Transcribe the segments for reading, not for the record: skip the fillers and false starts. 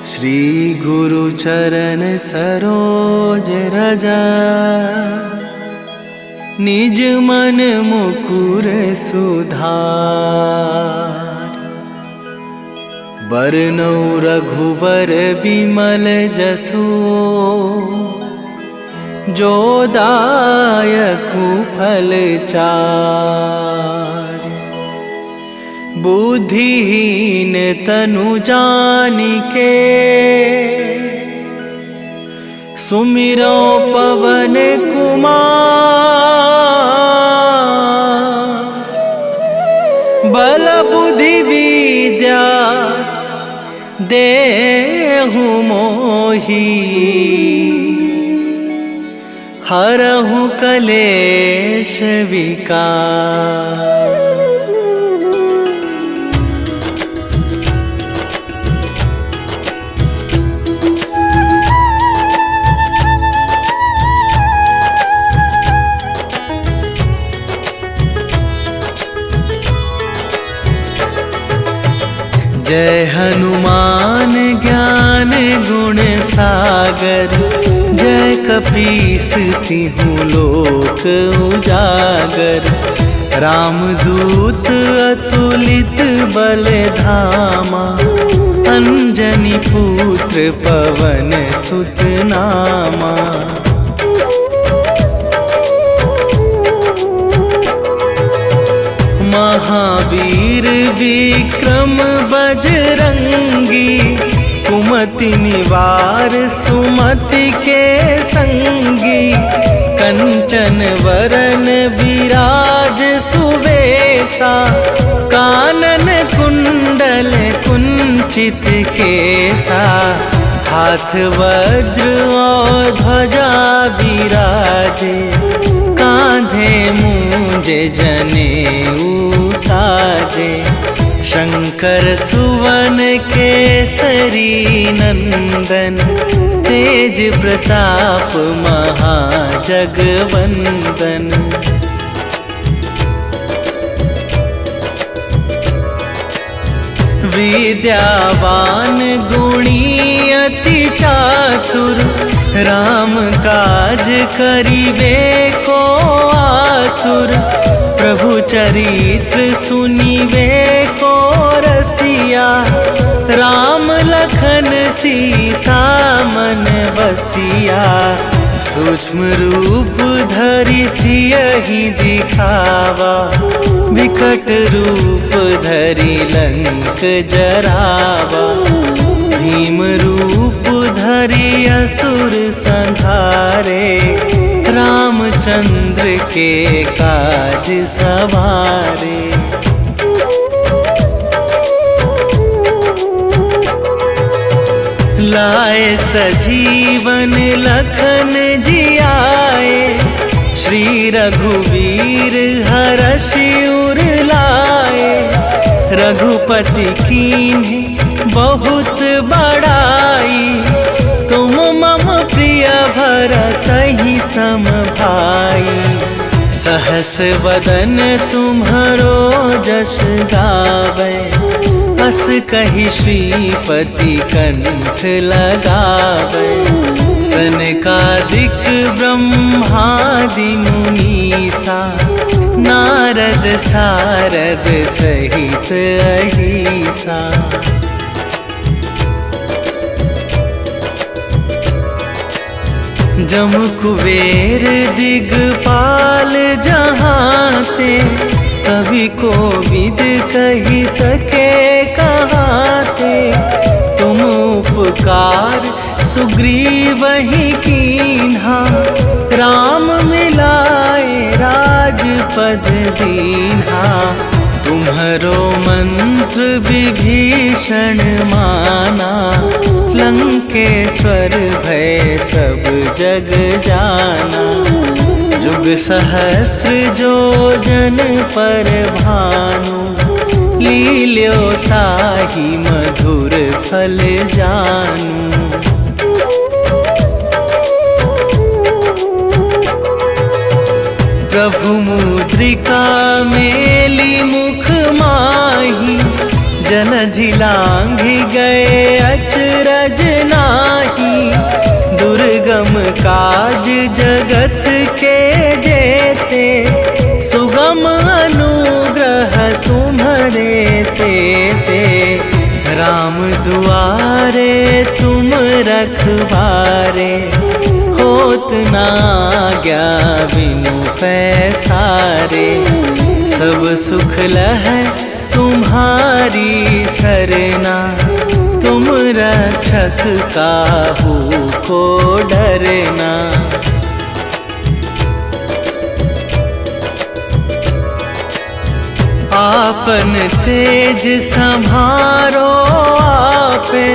श्री गुरु चरण सरोज रजा, निज मन मुकुर सुधार। बरनौ रघुबर बिमल जसु, जो दायकु फल चार। बुद्धिहीन तनु जानिके, सुमिरो पवन कुमार। बल बुद्धि विद्या देहु मोहि, हरहु कलेश विकार। जय हनुमान ज्ञान गुण सागर, जय कपीस तिहु लोक उजागर। रामदूत अतुलित बल धामा, अंजनी पुत्र पवन सुत नामा। महावीर विक्रम बजरंगी, कुमति निवार सुमति के संगी। कंचन वरन विराज सुवेशा, कानन कुंडल कुंचित केसा। हाथ वज्र और ध्वजा विराजे, कांधे मूंजे जनेऊ साजे। शंकर सुवन केसरी नंदन, तेज प्रताप महाजगवंदन। विद्यावान गुणी अति चातुर, राम काज करिबे को आतुर। प्रभु चरित्र सुनिबे को रसिया, राम लखन सीता मन बसिया। सूक्ष्म रूप धरि सियहि दिखावा, विकट रूप धरि लंक जरावा। भीम रूप धरि असुर संहारे, रामचंद्र के काज सवारे। लाए सजीवन लखन जियाए, श्री रघुवीर हरषि उर लाए। रघुपति कीन्ही बहुत बड़ाई, तुम मम प्रिय भरतहि सम भाई। सहस वदन तुम्हरो जस गावे, अस कहि श्रीपति कंठ लगावे। सनकादिक ब्रह्मादि मुनीसा, नारद सारद सहित अहिसा। जम कुबेर दिगपाल जहाते, कवि कोविद कहि सके कहाते। तुम उपकार सुग्रीवहि कीन्हा, राम मिलाए राजपद दीन्हा। तुम्हरो मंत्र विभीषण माना, लंकेश्वर भय सब जग जाना। जुग सहस्त्र जो जन पर भानु, लील्यो ताहि मधुर फल जानू। प्रभु मुद्रिका मेली मुख माही, जन झिलांघि गए अचरज जगत के जेते, सुगम अनुग्रह तुम्हारे तेते। राम दुआरे तुम रखवारे, होत ना आज्ञा बिनु पैसारे। सब सुख लहै तुम्हारी सरना, तुम रक्षक काहू को डरना। आपन तेज संभारो आपे,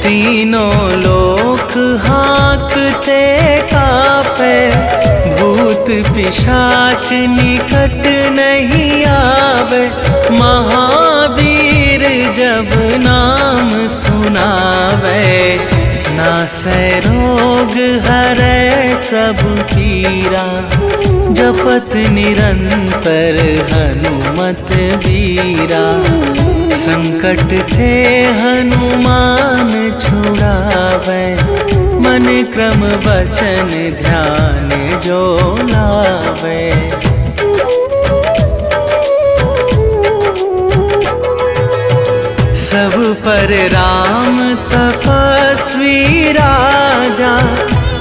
तीनों लोक हाँकते कापे। भूत पिशाच निकट नहीं आवे, महावीर जब नाम सुनावे। नासै रोग हरै सब पीरा, जपत निरंतर हनुमत बीरा। संकट ते हनुमान छुड़ावे, मन क्रम वचन ध्यान जो लावे। सब पर राम तपस्वी राजा,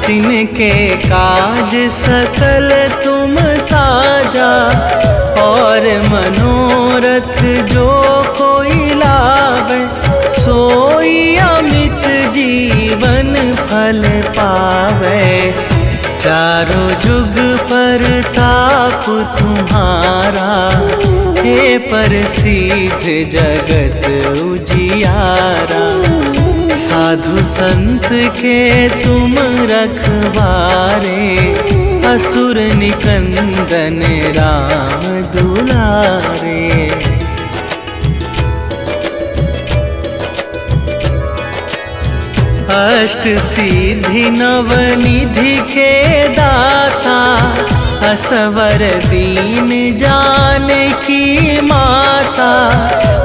तिनके काज सकल तुम साजा। और मनोरथ जो कोई लावे, सोई अमित जीवन फल पावे। चारों जुग परताप तुम्हारा, हे प्रसिद्ध जगत उजियारा। साधु संत के तुम रखवारे, असुर निकंदन राम दुलारे। अष्ट सिद्धि नवनिधि के दाता, असवर दीन जानकी माता।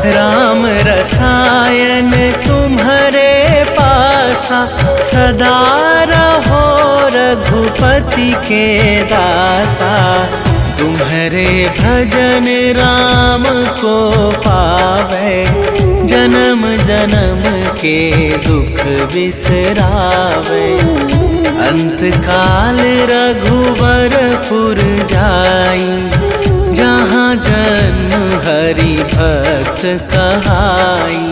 राम रसायन तुम्हारे पासा, सदा रहो रघुपति के दासा। तुम्हारे भजन राम को पावे, जन्म जन्म के दुख बिसरावे। अंत काल रघुवरपुर जाई, जहाँ जन्म हरि भक्त कहाई।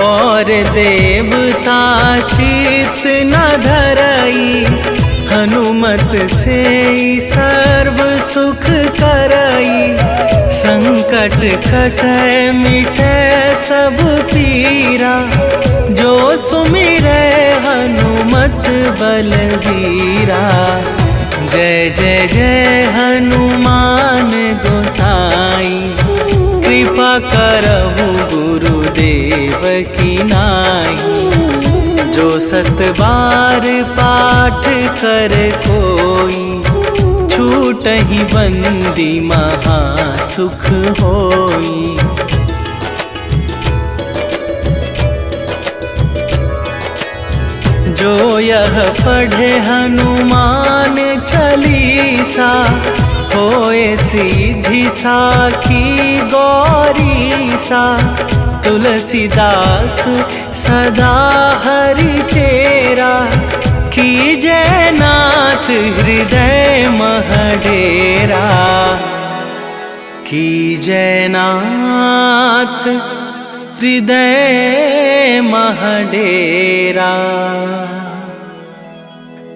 और देवता चित न धरई, हनुमत से सर्व सुख करई। संकट कटै मिटै सब पीरा, जो सुमिरै हनुमत बलबीरा। जय जय जय हनुमान गोसाई, कृपा करहु गुरुदेव की नाई। जो सत बार पाठ कर कोई, छूटहि बंदी महा सुख होई। जो यह पढ़े हनुमान चालीसा, होए सीधी साखी गौरीसा। तुलसीदास सदा हरि चेरा, कीजय नाथ हृदय मह डेरा। कीजय नाथ हृदय मह डेरा।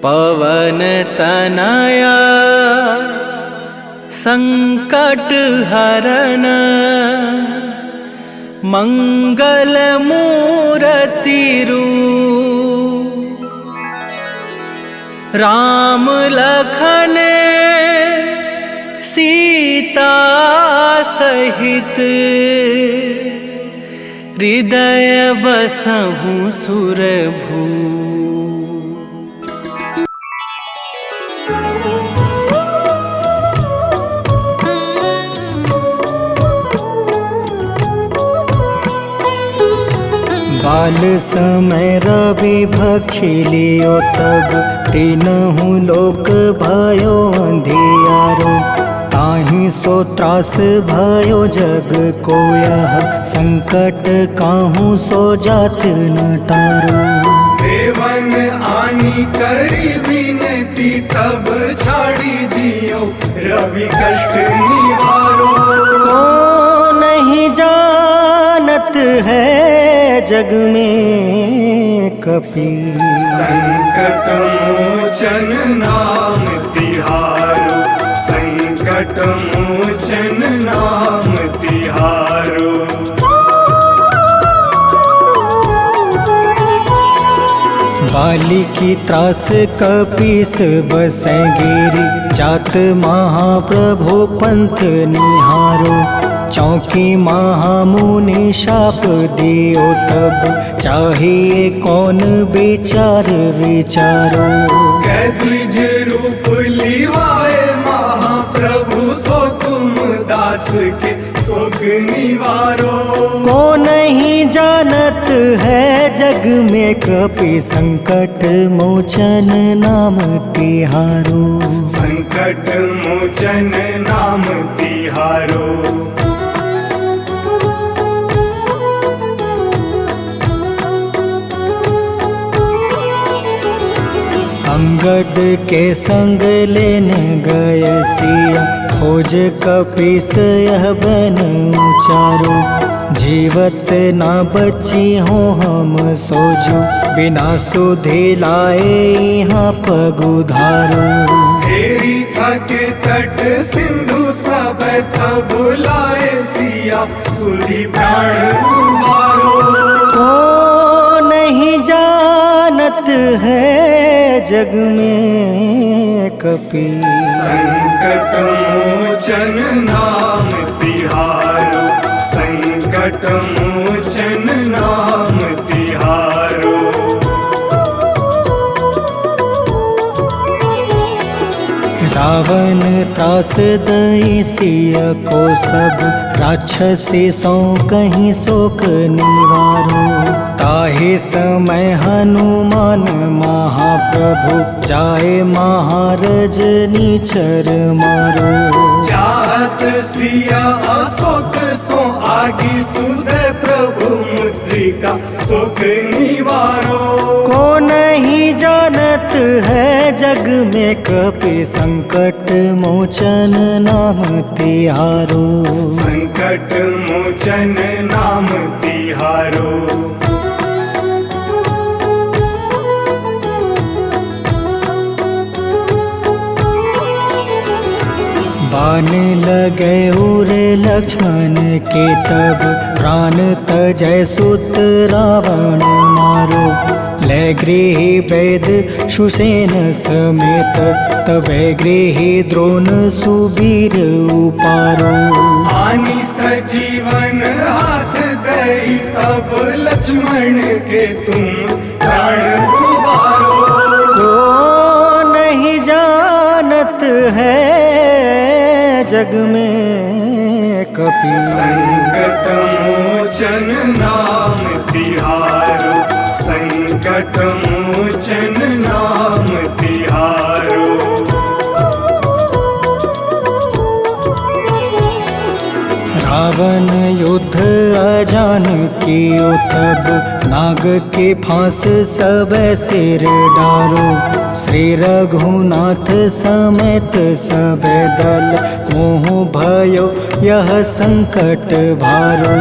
पवन तनया संकट हरन, मंगल मूर्ति रूप। राम लखन सीता सहित, हृदय बसहु सुरभू। काल समय रवि भक्षी लियो तब तीनहु लोक भयो अंधियारो। ताहि सो त्रास भयो जग को यह संकट काहू सो जात न टारो। देवन आनी करी विनती तब छाड़ी दियो रवि कष्ट निवारो। को नहीं जानत है जग में कपि संकट मोचन नाम तिहारो। संकट मोचन नाम तिहारो। बाली की त्रास कपीस बसै गिरी। जात महाप्रभु पंथ निहारो। चौकी महामुनि शाप दियो तब चाहिए कौन विचार विचारो। कैद्विज रूप लिवाए महाप्रभु सो तुम दास के शोक निवारो। को नहीं जानत है जग में कपि संकट मोचन नाम तिहारो। संकट मोचन नाम तिहारो। अंगद के संग लेने गए सिया। खोज कपीस यह बन उचारो। जीवत ना बची हो हम सोजो। बिना सुधि लाए यहाँ पगुधारो। तेरी थके तट सिंधु सब तब लाए सिया। सुधि प्राण तुम्हारो। को नहीं जानत है जग में कपि संकट मोचन नाम तिहारो। संकट मोचन नाम तिहारो। रावण त्रास दई सिया को सब। राक्षसी सो कहीं शोक निवारो। ताहि समय हनुमान महाप्रभु जाए महारज नीचर मारो। चाहत सिया अशोक सो आगी सुदय प्रभु मुद्रिका सुख निवारो। को नहीं जानत है जग में कपि संकट मोचन नाम तिहारो। संकट मोचन नाम तिहारो। बाण लगे उर लक्ष्मण के तब प्राण तजय सुत रावण मारो। ले गृह वैद सुसेन समेत तबे गृह द्रोण सुबीर उपारो। आनी सजीवन हाथ दई तब लक्ष्मण के तुम प्राण उबारो। को नहीं जानत है जग में कपि संकट मोचन नाम तिहारो। संकट मोचन नाम तिहारो। रावण युद्ध अजान कियो तब नाग के फांस सब सिर डारो। श्री रघुनाथ समेत सब दल मोह भयो यह संकट भारो।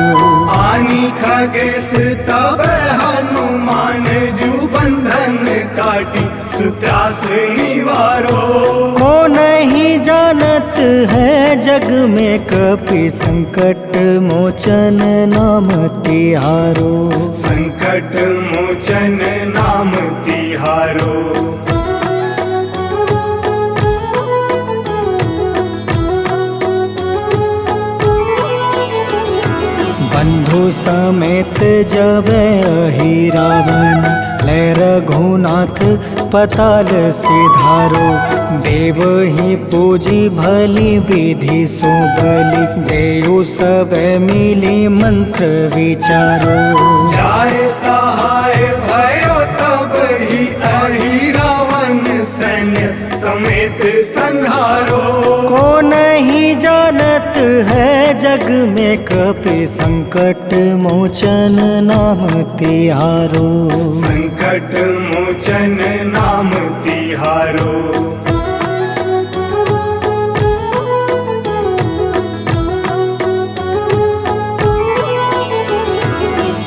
आनी खगेश तब हनुमान जू बंधन काटी सुत्रास निवारो। को नहीं जानत है जग में कपि संकट मोचन नाम तिहारो। संकट मोचन नाम तिहारो। बंधु समेत जब अहि रावण, ले रघुनाथ पताल सिधारो। देव ही पूजी भली विधि सो बलि, देव सब मिली मंत्र विचारो। जाय सहाय भयो तब ही अहि रावण सैन्य समेत संहारो। को नहीं जानत है जग में कपि संकट मोचन नाम तिहारो। संकट मोचन नाम तिहारो।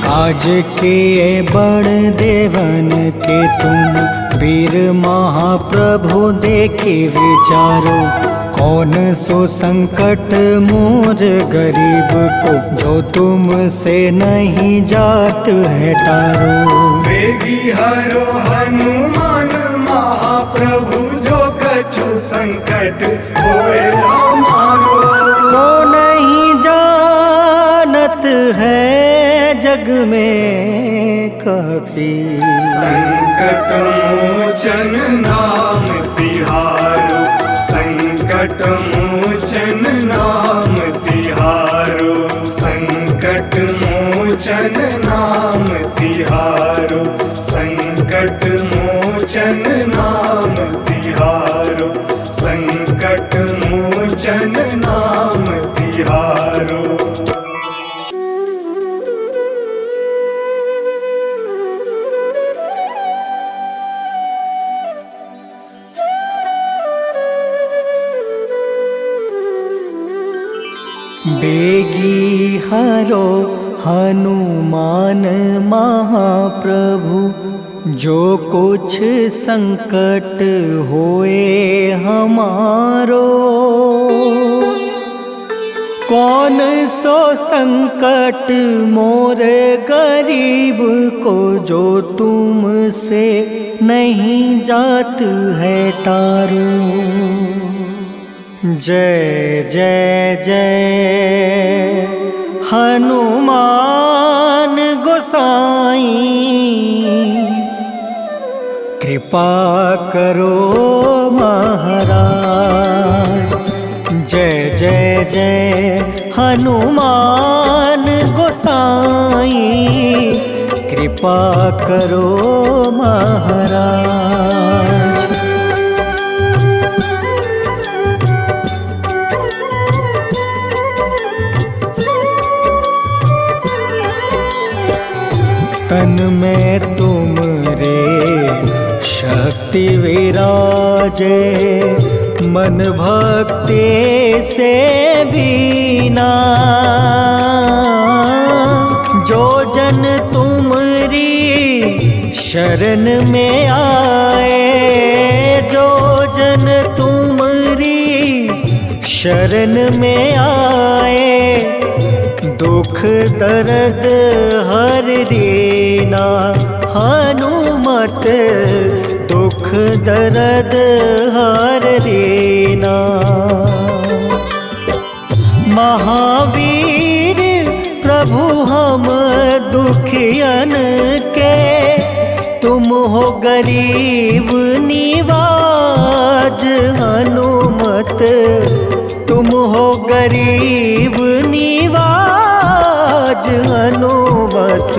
काज किए बड़ देवन के तुम, वीर महाप्रभु देखे विचारो। कौन सो संकट मोर गरीब को, जो तुमसे नहीं जात है टारो। वेगी हरो हनुमान महाप्रभु, जो कछु संकट होए हमारो। को नहीं जानत है जग में कपि, संकट मोचन नाम तिहारो। संकट मोचन नाम तिहारो। संकट मोचन नाम तिहारो। संकट मोचन नाम तिहारो। संकट मोचन नाम तिहारो। बेगी हरो हनुमान महाप्रभु, जो कुछ संकट होए हमारो। कौन सो संकट मोर गरीब को, जो तुमसे नहीं जात है टारो। जय जय जय हनुमान गोसाई, कृपा करो महाराज। जय जय जय हनुमान गोसाई, कृपा करो महाराज। तन में तुमरे शक्ति विराजे, मन भक्ति से बीना। जो जन तुमरी शरण में आए, जो जन तुमरी शरण में आए, दुख दर्द हर रीना। हनुमत दुख दर्द हर रीना। महावीर प्रभु हम दुखियन के, तुम हो गरीब निवाज। हनुमत तुम हो गरीब निवाज। हनुमत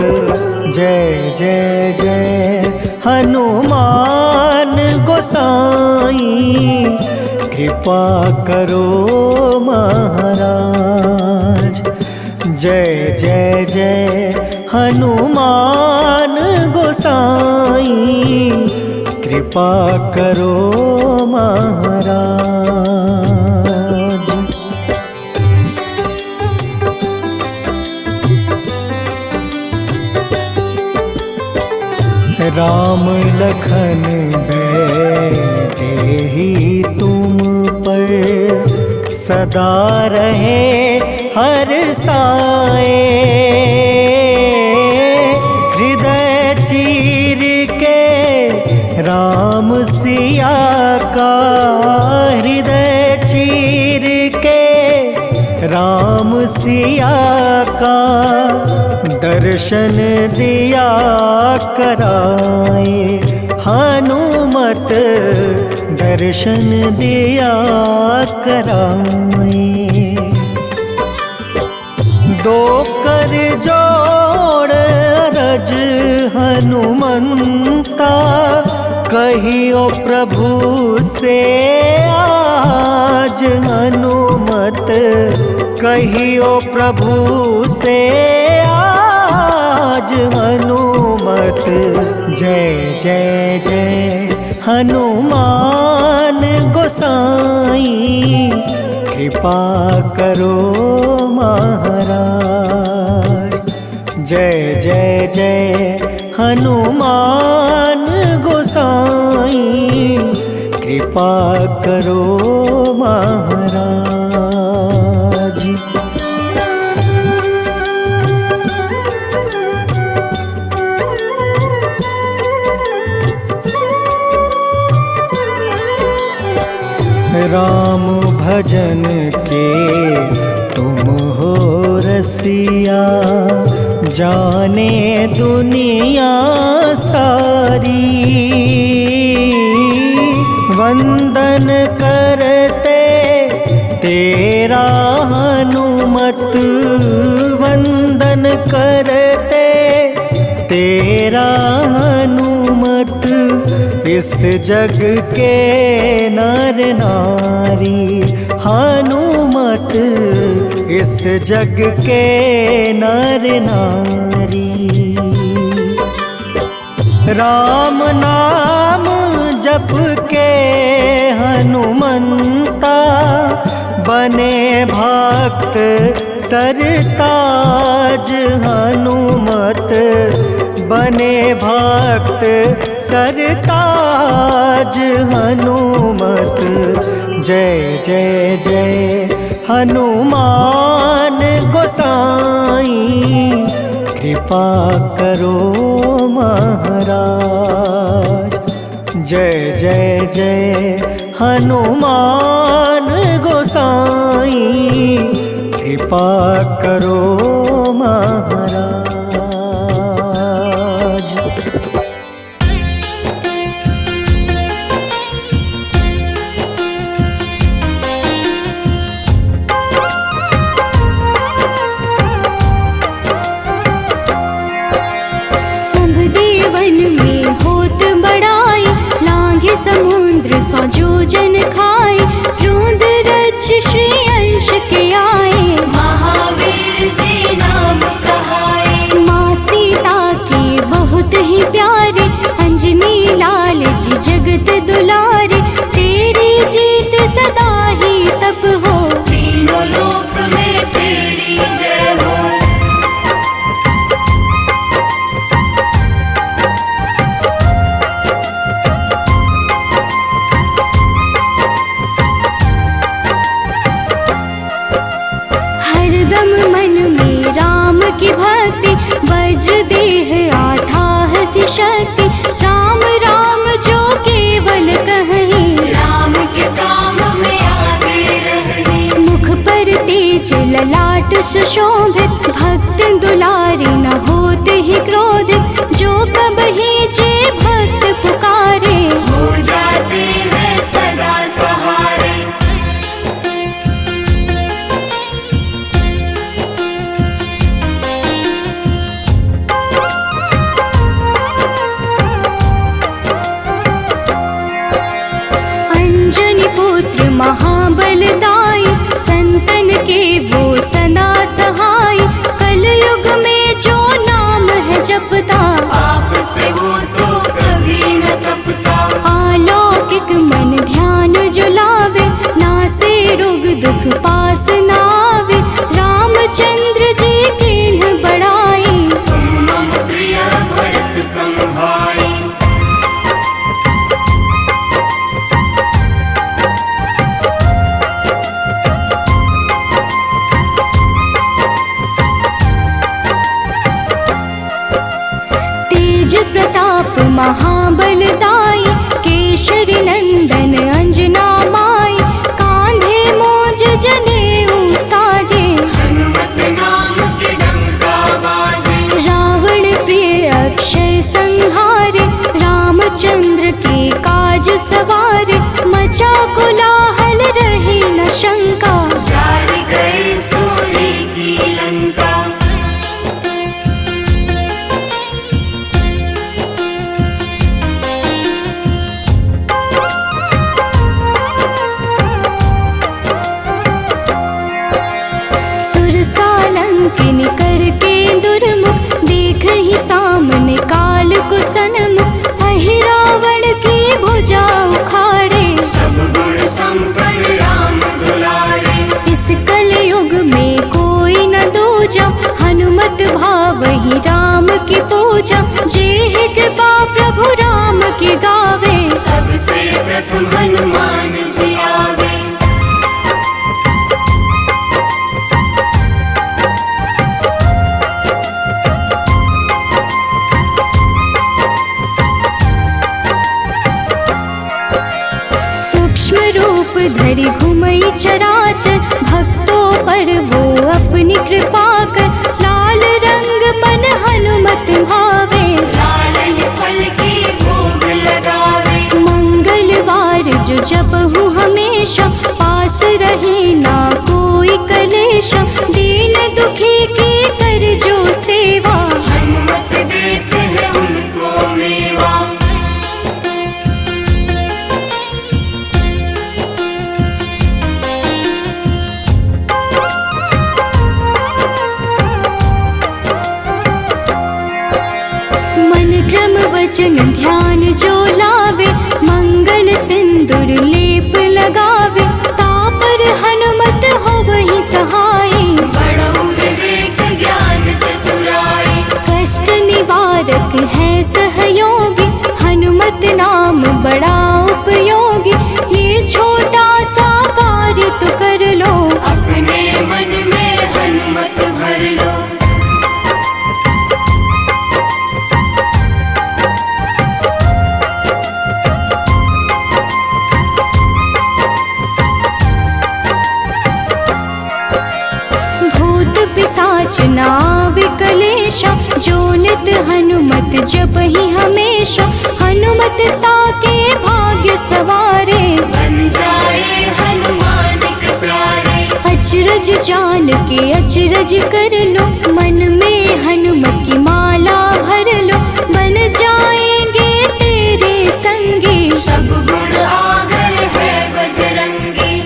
जय जय जय हनुमान गोसाई, कृपा करो महाराज। जय जय जय हनुमान गोसाई, कृपा करो महाराज। राम लखन देहि तुम पर, सदा रहे हर साए। हृदय चीर के राम सिया का, हृदय चीर के राम सिया का दर्शन दिया कराए, हनुमत दर्शन दिया कराए। दो कर जोड़ रज हनुमंता, कहियो प्रभु से आज हनुमत, कहियो प्रभु से आज हनुमत। जय जय जय हनुमान गोसाई, कृपा करो महाराज। जय जय जय हनुमान गोसाई, कृपा करो महाराज। राम भजन के तुम हो रसिया, जाने दुनिया सारी। वंदन करते तेरा हनुमत, वंदन करते तेरा हनुमत। इस जग के नर नारी हनुमत, इस जग के नर नारी। राम नाम जप के हनुमंता, बने भक्त सरताज हनुमत, बने भक्त सरताज हनुमत। जय जय जय हनुमान गोसाई, कृपा करो महाराज। जय जय जय हनुमान गोसाई, कृपा करो महाराज। समुद्र सौ जोजन खाए, रोंद रच श्री अंश के आए, महावीर जी नाम कहाए। माँ सीता के बहुत ही प्यारे, अंजनी लाल जी जगत दुलारे। तेरी जीत सदा ही तब हो, तीनों लोक में तेरी जय हो। की भक्ति बज देह आठाह सी शक्ति, राम राम जो केवल कहें, राम के काम में आगे रहे। मुख पर तेज ललाट सुशोभित, भक्त दुलारे न होते ही क्रोधित। जो कबहि जे भक्त पुकारे, हो जाते हैं सदा सहारे। महाबलदाई, संतन के वो सदा सहाय। कलयुग में जो नाम है जपता, पाप से वो तो कभी न तपता। अलौकिक मन ध्यान जो लावे, नासे रोग दुख पास न आवे। रामचंद्र जी कीन्ह बड़ाई, तुम मम प्रिय भरत संभाई। प्रताप महाबलदाई, केशरी नंदन अंजना माई। कांधे मोज जनेऊ साजे, हनुमत सालंकिन करके दुर्मुख, देख ही सामने काल को सन्मुख। अहि रावण की भुजा उखाड़े, सब गुण संपन्न राम दुलारे। इस कलयुग में कोई न दूजा, हनुमत भावहि राम की पूजा। जेहि कृपा प्रभु राम की गावे, सबसे प्रथम हनुमान जी आवे। सूक्ष्म रूप धरि घुमई चराचर, भक्तों पर वो अपनी कृपा कर। लाल रंग मन हनुमत भावे, लाल ही फल की भोग लगावे। मंगलवार जो जपहु हमेशा, पास रहे ना कोई कलेश। दीन दुखी की कर जो सेवा, हनुमत देते हैं उनको मेवा। मन क्रम वचन ध्यान जो लावे, मंगल सिंदूर लेप लगावे। तापर हनुमत होवहि सहाय, बड़ऊ विवेक ज्ञान चतुराई। कष्ट निवारक है सहयोगी, हनुमत नाम बड़ा उपयोगी। ये छोटा सा कार्य तो कर लो, अपने मन में हनुमत भर लो। भूत पिशाच नाव कलेशा, जो नित हनुमत जपहि हमेशा। हनुमत ताके भाग्य सवारे, बन जाए हनुमान के प्यारे। अचरज जान के अचरज कर लो, मन में हनुमत की माला भर लो। बन जाएंगे तेरे संगी, सब गुण आगर है बजरंगी।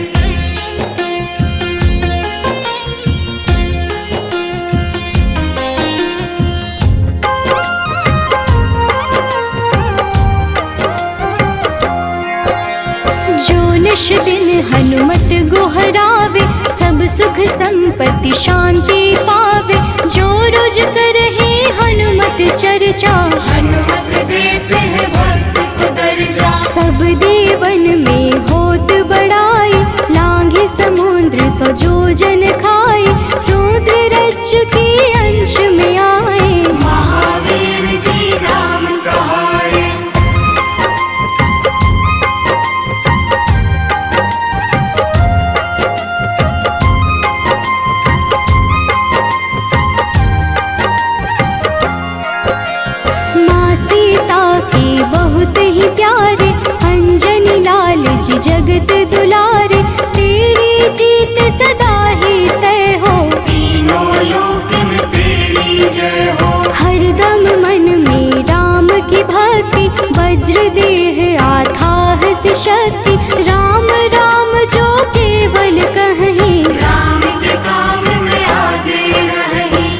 जो निश दिन हनुमत गोहरावे, सब सुख संपत्ति शांति पावे। जो रोज करहे हनुमत चर्चा, हनुमत देते हैं भक्त को दर्जा। सब देवन में होत बड़ाई, लांघे समुद्र सो जोजन खाए। रुद्र रज की अंश में आए, महावीर जी नाम कहाए। माँ सीता के बहुत ही प्यारे, अंजनी लाल जी जगत दुलारे। तेरी जीत सदा ही तय हो, तीनों लोक में तेरी जय हो। हरदम मन में राम की भक्ति, वज्र देह आधार से शक्ति। राम राम जो केवल कहीं, राम के काम में आगे रही।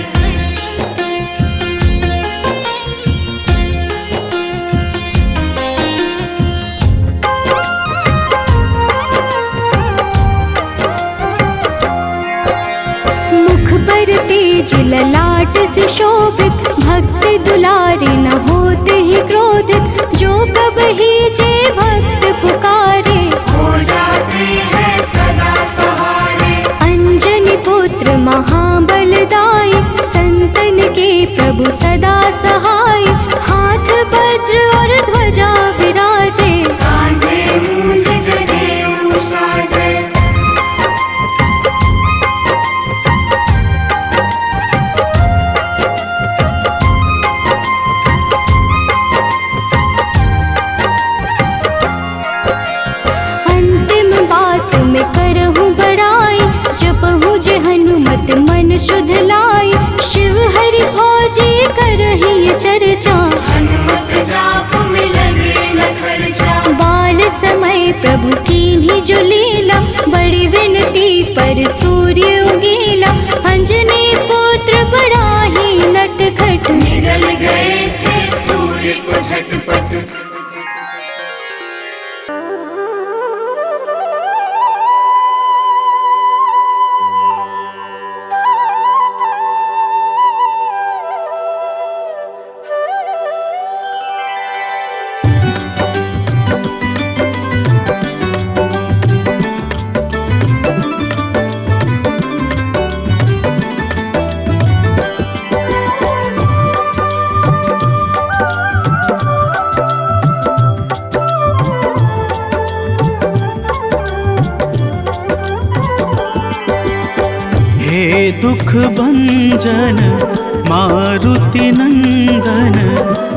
मुख पर तेज ललाट से शोभित, भक्त दुलारे न होते ही क्रोधित। जो कब ही जे भक्त पुकारे, हो जाते हैं सदा सहारे। अंजनी पुत्र महाबलदाई, संतन के प्रभु सदा सहाय। हाथ वज्र और ध्वजा विराजे, कांधे मूंज जनेऊ साजे। अंतिम बात में करहूँ बड़ाई, जपहु जे हनुमत मन शुद्ध लाई। शिव हरि भोजी करहि ये चर्चा, हनुमत जाप में लगे न खर्चा। बाल समय प्रभु कीन्ही जो लीला, बड़ी विनती पर सूर्य उगीला। अंजनी झटपट। हे दुख भंजन मारुति नंदन,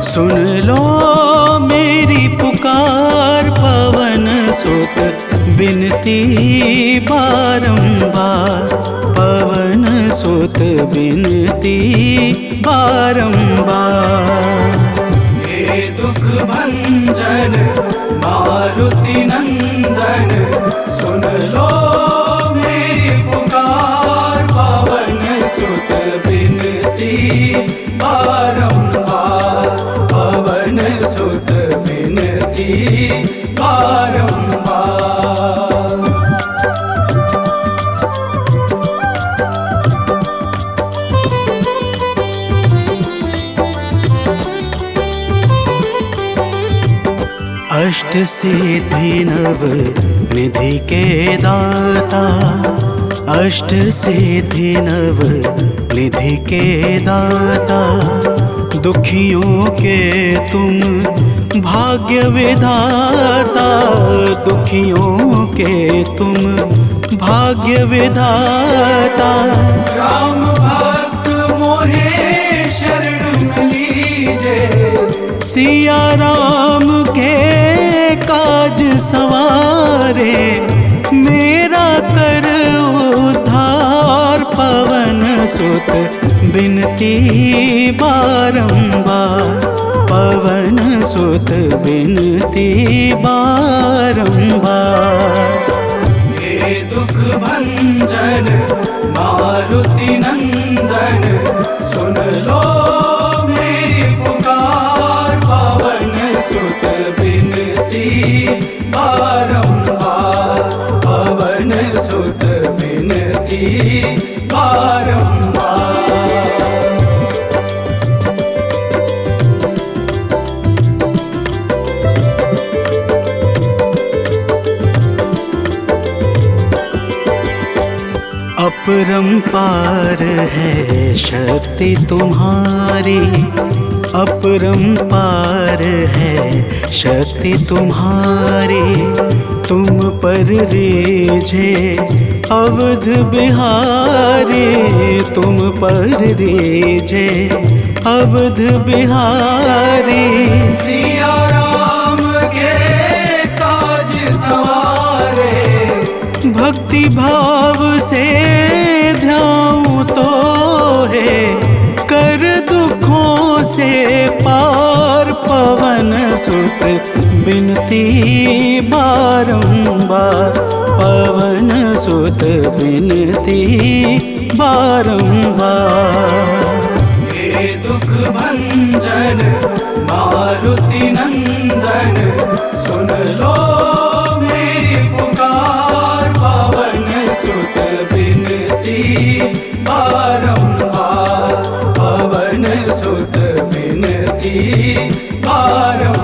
सुन लो मेरी पुकार। पवन सुत बिनती बारंबार, पवन सुत बिनती बारंबार। हे दुख भंजन मारुति नंदन, सुन लो मेरी पुकार। पवन सुत बिनती बारंबार, पवन सुत बिनती बारंबार। अष्ट सिद्धि नव निधि के दाता, अष्ट सिद्धि नव निधि के दाता। दुखियों के तुम भाग्य विधाता, दुखियों के तुम भाग्य विधाता। राम भक्त मोहे शरण लीजे, सिया राम के काज सवारे। मेरा कर उद्धार, पवन सुत बिनती बारंबार, पवन सुत बिनती बारंबार। हे दुख भंजन मारुति नंदन, सुन लो मेरी पुकार। पवन सुत बिनती बारंबार, पवन सुत बिनती बारंबार। अपरंपार है शक्ति तुम्हारी, अपरंपार है शक्ति तुम्हारी। तुम पर रीझे अवध बिहारी, तुम पर रीझे अवध बिहारी। सिया राम के काज सवारे, भक्ति भाव से ध्याऊं तो है कर दुखों से पार। पवन सुत बिनती बारंबार, पवन सुत बिनती बारंबार। हे दुख भंजन मारुति नंदन, सुन लो मेरी पुकार। पवन सुत बिनती बारंबार, पवन सुत बिनती बारंबार।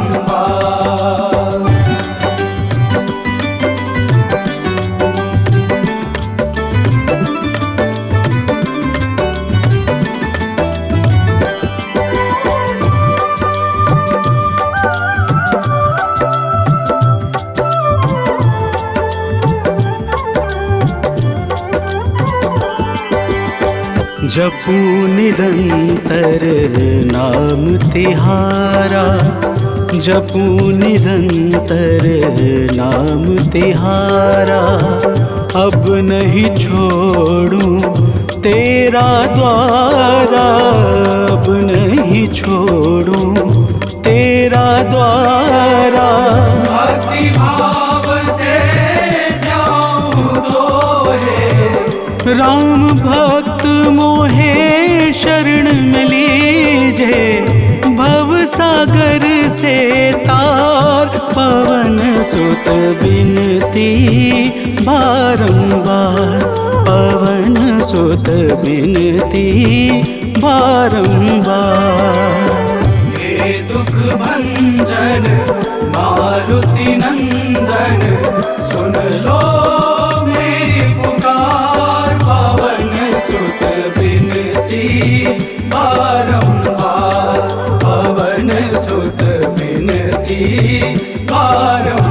जपू निरंतर नाम तिहारा, जपू निरंतर नाम तिहारा। अब नहीं छोड़ूं तेरा द्वारा, अब नहीं छोड़ूं तेरा द्वारा। भक्ति भाव से जाऊं तो है, राम भक्त मोहे शरण में लीजे। भव सागर से तार, पवन सुत बिनती बारंबार, पवन सुत बिनती बारंबार। हे दुख भंजन मारुति नंदन, सुन लो मेरी पुकार, पवन सुत बिनती बारंबार, पवन सुत बिनती बारंबार।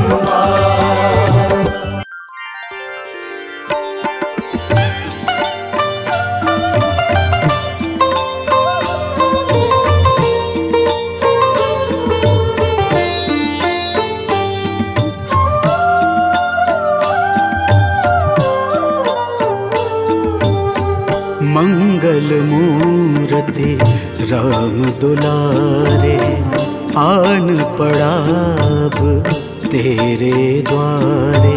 मंगल मूर्ति राम दुलारे, आन पड़ा अब तेरे द्वारे।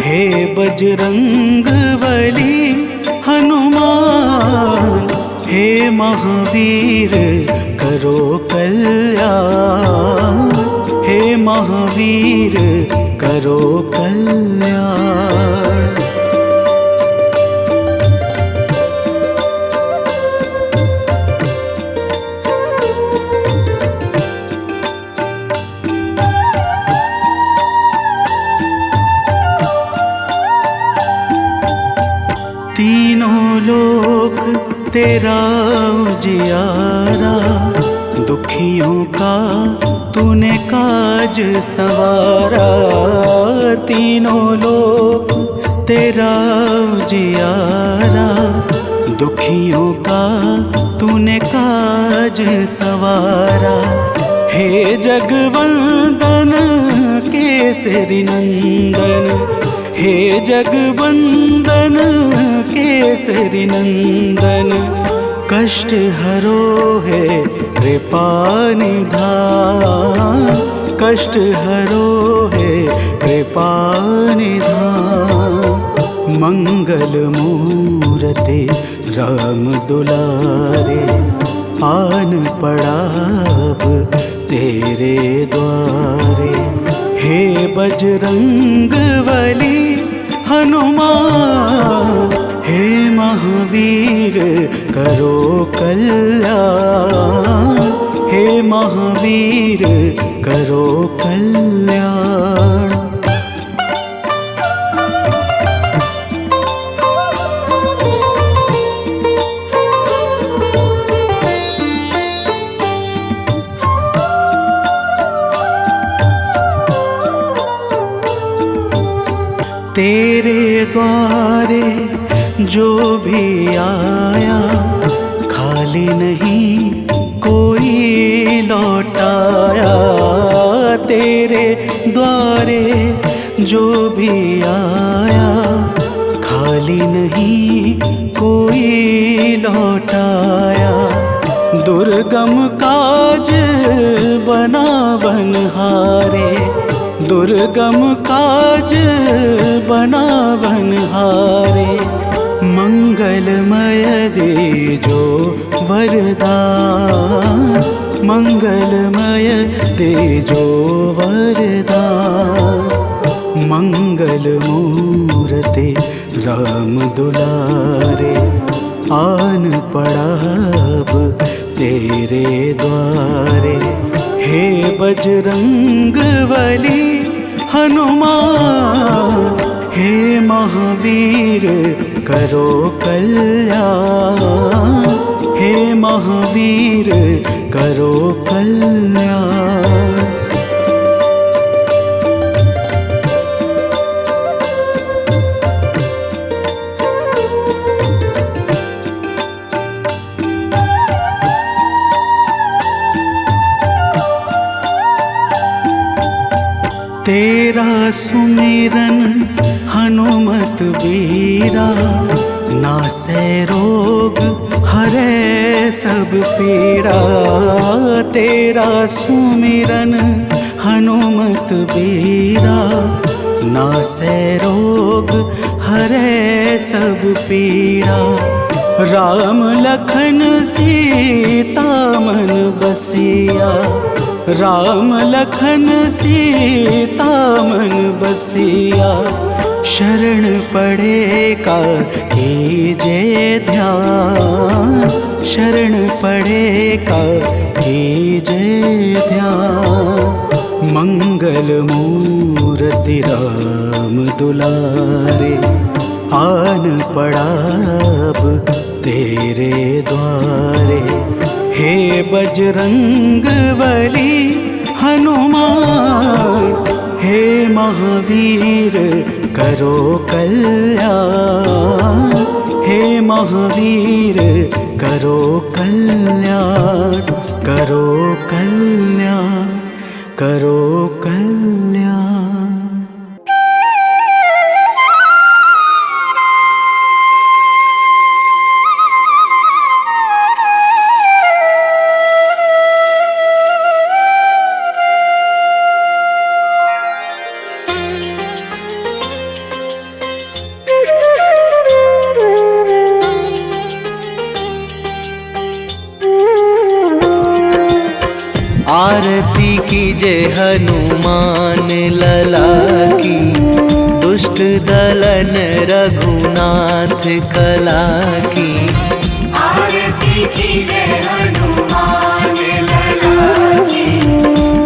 हे बजरंग बली हनुमान, हे महावीर करो कल्याण, हे महावीर करो कल्याण। तीनों लोक तेरा उजियारा, दुखियों का तूने काज सवारा। तीनों लोक तेरा उजियारा, दुखियों का तूने काज सवारा। हे जगवंदन केसरी नंदन, हे जगवंदन केसरी नंदन, कष्ट हरो है कृपा निधान, कष्ट हरो है कृपा निधान। मंगल मूर्ति राम दुलारे, आन पड़ा अब तेरे द्वारे। हे बजरंग बली हनुमान, हे महावीर करो कल्याण, हे महावीर करो कल्याण। तेरे द्वारे जो भी आया, खाली नहीं कोई लौटाया। तेरे द्वारे जो भी आया, खाली नहीं कोई लौटाया। दुर्गम काज बना बनहारे, दुर्गम काज बना बनहारे। मंगलमय दे जो वरदान, मंगलमय दे जो वरदान। मंगल मूर्ति राम दुलारे, आन पड़ा अब तेरे द्वारे। हे बजरंग बली हनुमान, हे महावीर करो कल्याण, हे महावीर करो कल्याण। तेरा सुमिरन हनुमत बीरा, नासै रोग हरै सब पीरा। तेरा सुमिरन हनुमत बीरा, नासै रोग हरै सब पीरा। राम लखन सीता मन बसिया, राम लखन सीता मन बसिया, शरण पड़े का कीजे ध्यान, शरण पड़े का कीजे ध्यान। मंगल मूर्ति राम दुलारे, आन पड़ा अब तेरे द्वारे। हे बजरंग बली हनुमान, हे महावीर करो कल्याण, हे महावीर करो कल्याण, करो कल्याण, करो कल्याण। आरती कीजे हनुमान लला की, दुष्ट दलन रघुनाथ कला की। आरती कीजे हनुमान लला की,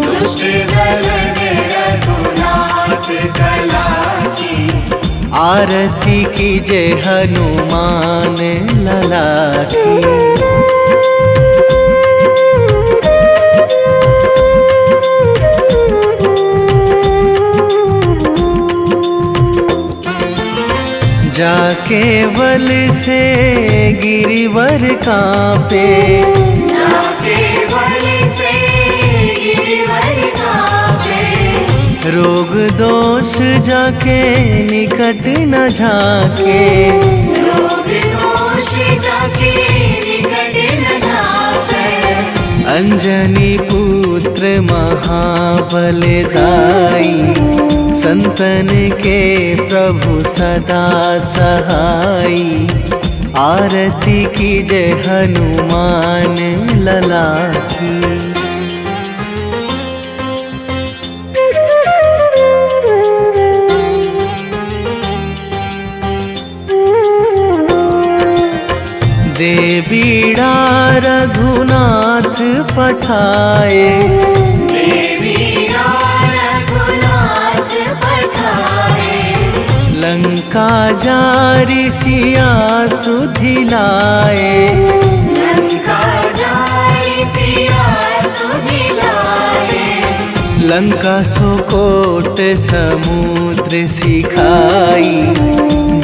दुष्ट दलन रघुनाथ कला की। आरती कीजे हनुमान लला की। जाके बल से गिरिवर कांपे, जाके बल से गिरिवर कांपे। रोग दोष जाके निकट न झाके, रोग दोष जाके निकट न झाके। अंजनी पुत्र महाबलदाई, संतन के प्रभु सदा सहाई। आरती कीजे हनुमान लला की। देवीड़ा रघुनाथ पठाए, लंका जारी सिया सुधिलाए, लंका जारी सिया सुधिलाए। लंका सुकोट समुद्र सिखाई,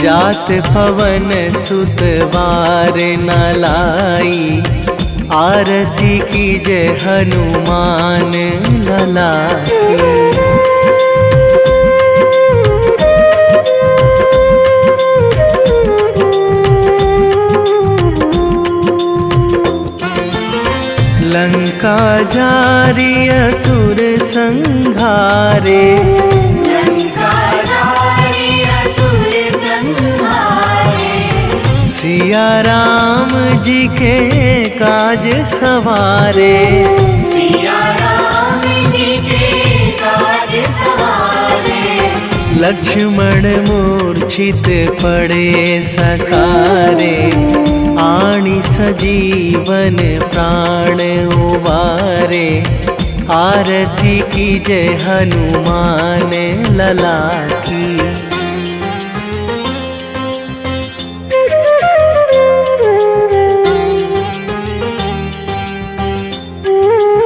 जात पवन सुत वार न लाई। आरती कीजे हनुमान लला की। लंका जारी असुर संहारे, लंका जारी असुर संहारे। सिया राम जी के काज सवारे, सिया राम जी के काज सवारे। लक्ष्मण मूर्छित पड़े सकारे, आणी सजीवन प्राण उबारे। आरती कीजे हनुमान लला की। बैठी पाताल तोरी जमकारे, बैठी पाताल तोरी जमकारे। सिया राम जी के काज सवारे, सिया राम जी के काज सवारे। लक्ष्मण मूर्छित पड़े सकारे,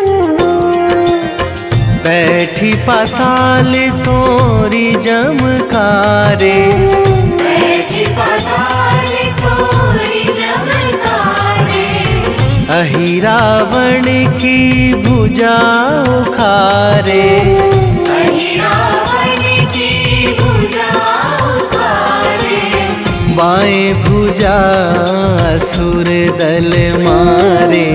आणी सजीवन प्राण उबारे। आरती कीजे हनुमान लला की। बैठी पाताल तोरी जमकारे, बैठी पाताल तोरी जमकारे। बैठी पाताल तोरी जमकारे, बैठी पाताल तोरी जमकारे। अहि रावण की भुजा उखारे, अहि रावण की भुजा उखारे। बाएं भुजा असुर दल मारे,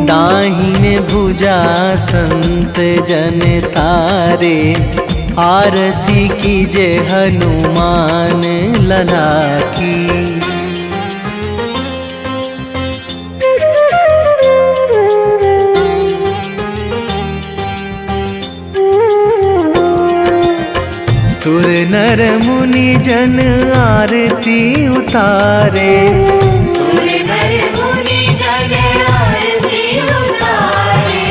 दाहिने भुजा संत जन तारे। आरती कीजे हनुमान लला की। नर मुनि जन आरती उतारे। सुर नर मुनि जन आरती उतारे।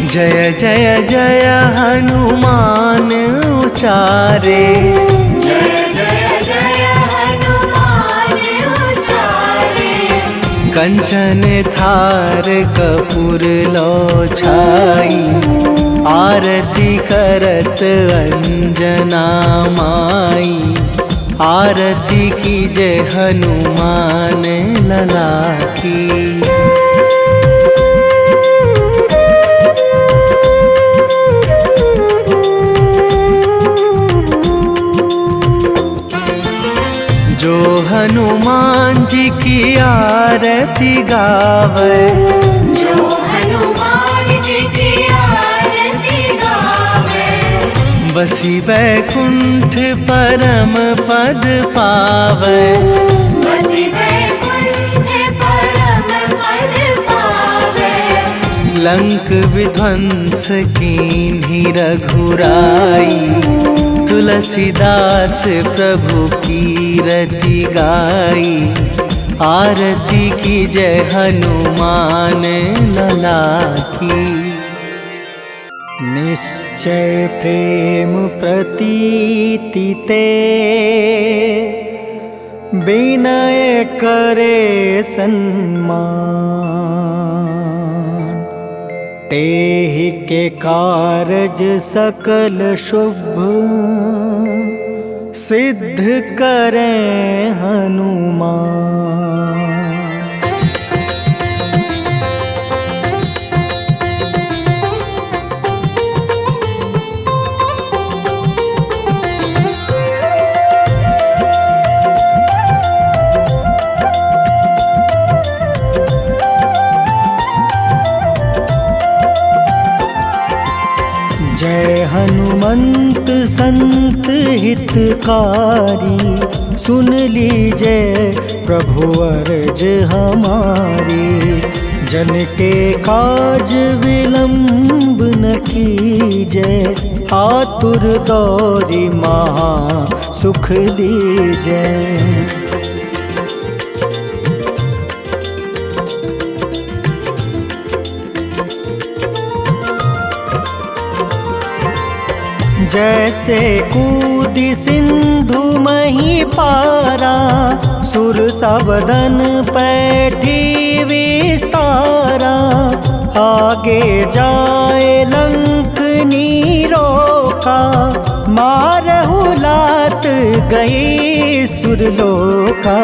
जय जय जय हनुमान उचारे। जय जय जय हनुमान उचारे। कंचन थार कपूर लो छाई, आरती करत अंजना माई। आरती कीजे हनुमान लला की। जो हनुमान जी की आरती गावे। जो हनुमान जी की आरती गावे। बसी वैकुंठ परम पद पावे। बसी वैकुंठ परम पद पावे। लंक विध्वंस कीन्ही रघुराई। तुलसीदास प्रभु कीरति गाई। आरती की जय हनुमान लला की। निश्चय प्रेम प्रतीति ते, विनय करे सन्मान। तेहि के कारज सकल शुभ, सिद्ध करें हनुमान। जय हनुमंत संत हितकारी, सुन लीजिए प्रभु अर्ज हमारी। जन के काज विलंब न कीजिए, आतुर दौरी महा सुख दीजिए। जैसे कूदी सिंधु मही पारा, सुर सबदन पैठी विस्तारा। आगे जाए लंक नीरोका, मारहु लात गई सुरलोका।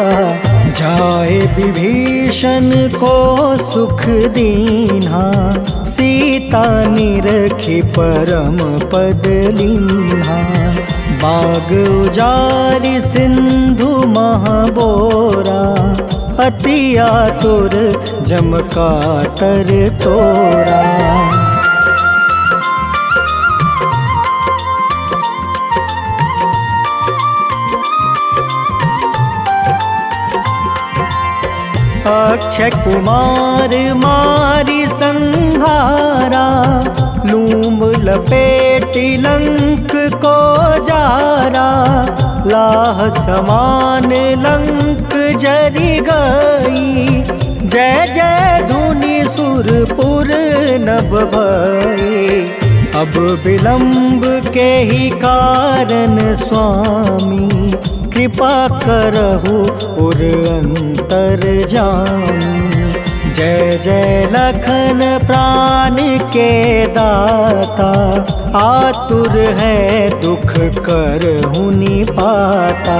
जाए विभीषण को सुख दीन्हा, सीता निरखी परम पद लीन्हा। बाग उजारि सिंधु महाबोरा, अति आतुर जम कातर तोरा। अक्षय कुमार मारी संहारा, लूम लपेटी लंक को जारा। लाह समान लंक जरि गई, जय जय धुनि सुरपुर नभ भई। अब विलंब के ही कारण स्वामी, कृपा करहु उर अंतर जामी। जय जय लखन प्राण के दाता, आतुर है दुख करहु निपाता।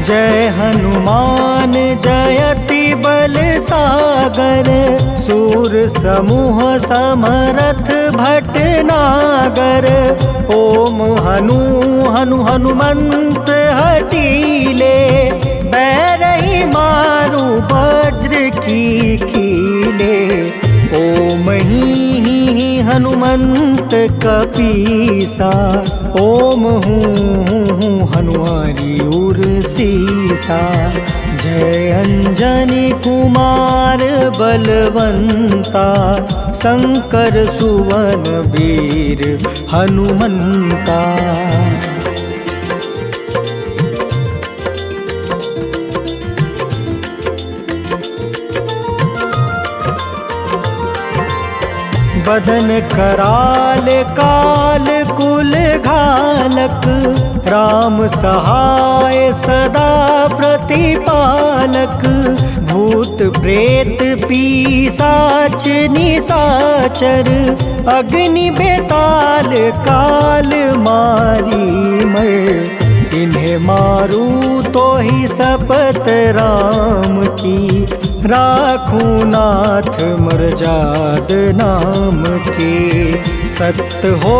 जय हनुमान जयति बल सागर, सूर समूह समरथ भटनागर। ओम हनु हनु हनुमंत हटीले, बैरही मारू वज्र की कीले। ओम ही हनुमंत कपीसा, ओम हूँ हनुमारी उर सीसा। जय अंजनी कुमार बलवंता, शंकर सुवन वीर हनुमंता। बदन कराल काल कुल घालक, राम सहाय सदा प्रतिपालक। भूत प्रेत पिशाच निशाचर, अग्नि बेताल काल मारी मर। इन्हें मारू तो ही शपथ राम की, राखूं नाथ मर्जाद नाम के। सत्य हो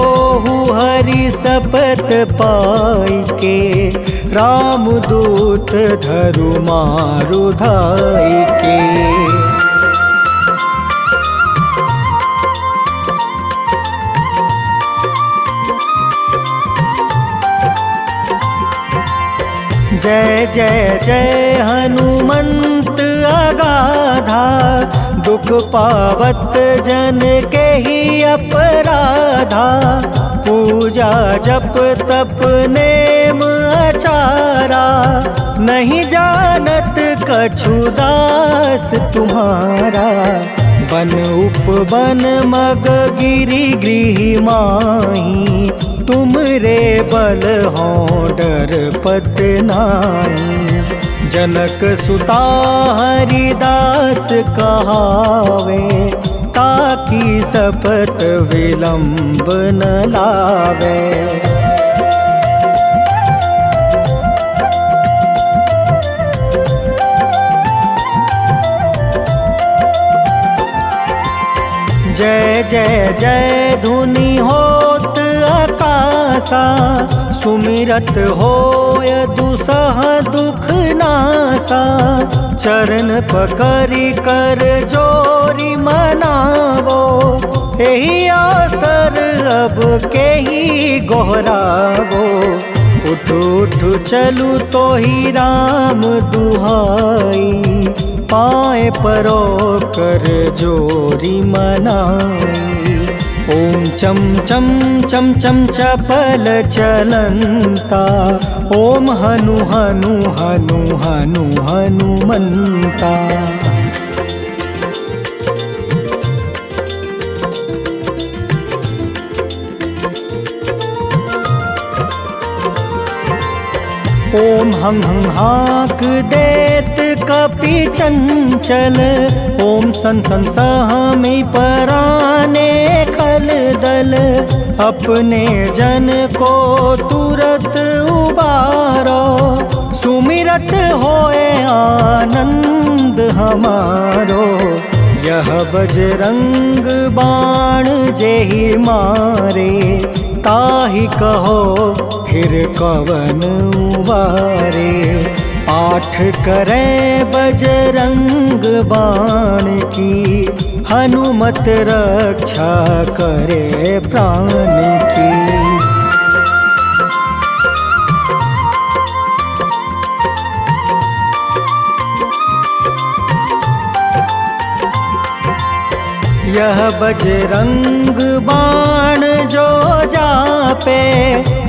हरि शपथ पाई के, राम दूत धरु मारु धाई के। जय जय जय हनुमंत अगाधा, दुख पावत जन के ही अपराधा। पूजा जप तप नेम आचारा, नहीं जानत कछु दास तुम्हारा। बन उपवन मग गिरि गृह माही, तुम रे बल हो डर पत नाई। जनक सुता हरिदास कहावे, ताकि शपथ विलंब न लावे। जय जय जय धुनि होत आकाशा, सुमिरत होय दुसह दुख नासा। चरण पकड़ि कर जोरी मनावो, एही आसर अब के ही गोहरावो। उठ उठ चलू तो ही राम दुहाई, पाए परो कर जोरी मनाई। ओम चम चम चम चम चपल चलंता, ओम हनु हनु हनु हनु हनुमंता। ओम हं हं हाक देत कपि चंचल, ओम सन सन सहमी पराने खल दल। अपने जन को तुरत उबारो, सुमिरत होए आनंद हमारो। यह बजरंग बाण जेहि मारे, ताहि कहो फिर कवन उबारे। पाठ करें बजरंग बाण की, हनुमत रक्षा करे प्राण की। यह बजरंग बाण जो जापे,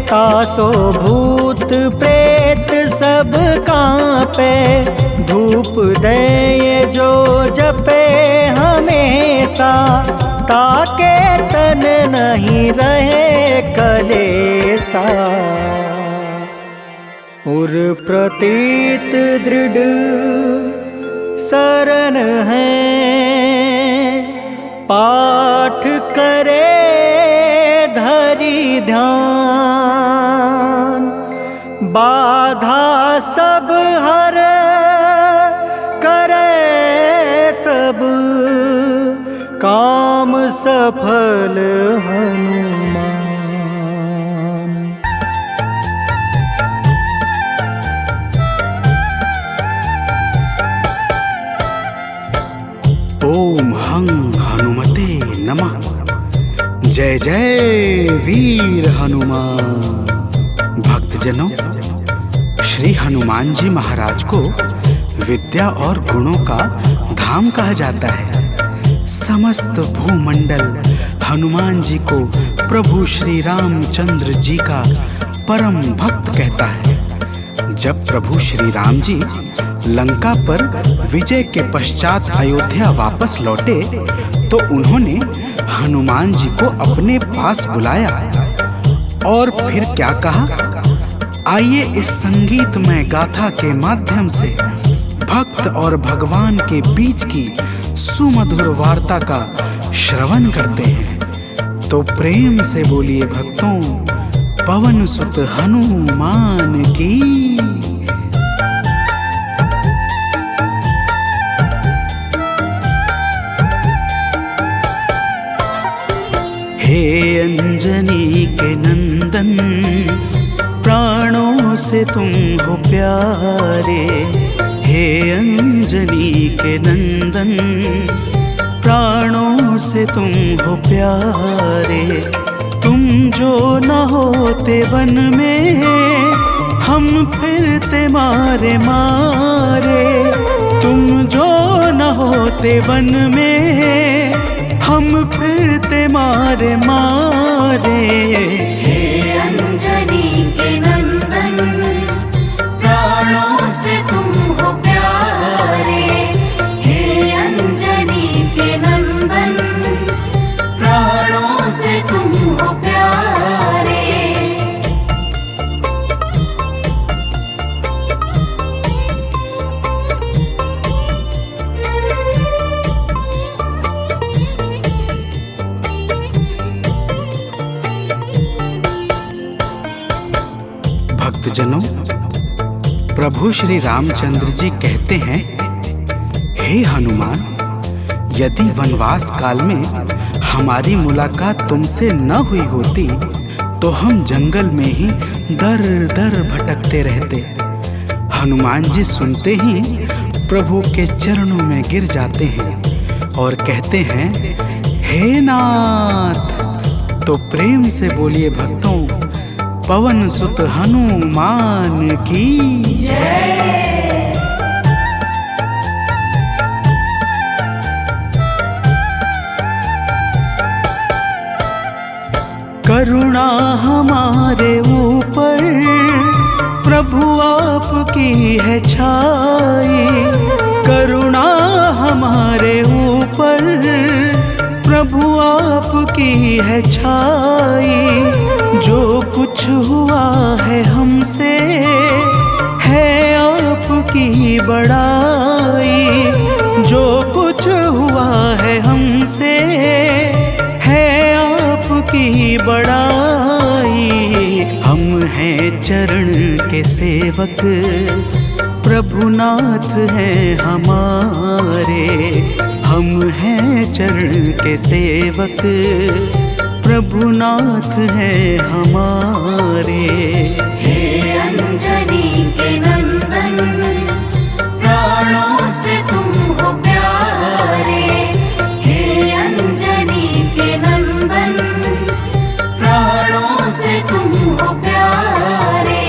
तासो भूत प्रेत सब कांपे। धूप दे जो जपे हमेशा, ताके तन नहीं रहे कलेसा। उर प्रतीत दृढ़ शरण है, पाठ करे धरि ध्यान। बाधा सब हर करे सब, काम सफल हनुमान। ओम हं हनुमते नमः। जय जय वीर हनुमान। भक्तजनों, श्री हनुमान जी महाराज को विद्या और गुणों का धाम कहा जाता है। समस्त भूमंडल हनुमान जी को प्रभु श्री रामचंद्र जी का परम भक्त कहता है। जब प्रभु श्री राम जी लंका पर विजय के पश्चात अयोध्या वापस लौटे तो उन्होंने हनुमान जी को अपने पास बुलाया और फिर क्या कहा, आइए इस संगीतमय गाथा के माध्यम से भक्त और भगवान के बीच की सुमधुर वार्ता का श्रवण करते हैं। तो प्रेम से बोलिए भक्तों, पवन सुत हनुमान की। हे अंजनी के नंदन, प्राणों से तुम हो प्यारे। हे अंजनी के नंदन, प्राणों से तुम हो प्यारे। तुम जो न होते वन में, हम फिरते मारे मारे। तुम जो न होते वन में, हम फिरते मारे मारे। हे अंजनी के नंदन, प्राणों से तुम हो प्यारे। हे अंजनी के नंदन, प्राणों से तुम हो प्यारे। भक्तजनों, प्रभु श्री रामचंद्र जी कहते हैं, हे हनुमान, यदि वनवास काल में हमारी मुलाकात तुमसे न हुई होती तो हम जंगल में ही दर दर भटकते रहते। हनुमान जी सुनते ही प्रभु के चरणों में गिर जाते हैं और कहते हैं, हे नाथ। तो प्रेम से बोलिए भक्तों, पवन सुत हनुमान की जय। करुणा हमारे ऊपर प्रभु आपकी है छाई। करुणा हमारे ऊपर प्रभु आपकी है छाई। जो कुछ हुआ है हमसे है आपकी बड़ाई। जो कुछ हुआ है हमसे है आपकी बड़ाई। हम हैं चरण के सेवक, प्रभुनाथ हैं हमारे। हम हैं चरण के सेवक, प्रभुनाथ हैं हमारे। हे अंजनी के नंदन, प्राणों से तुम हो प्यारे। हे अंजनी के नंदन, प्राणों से तुम हो प्यारे।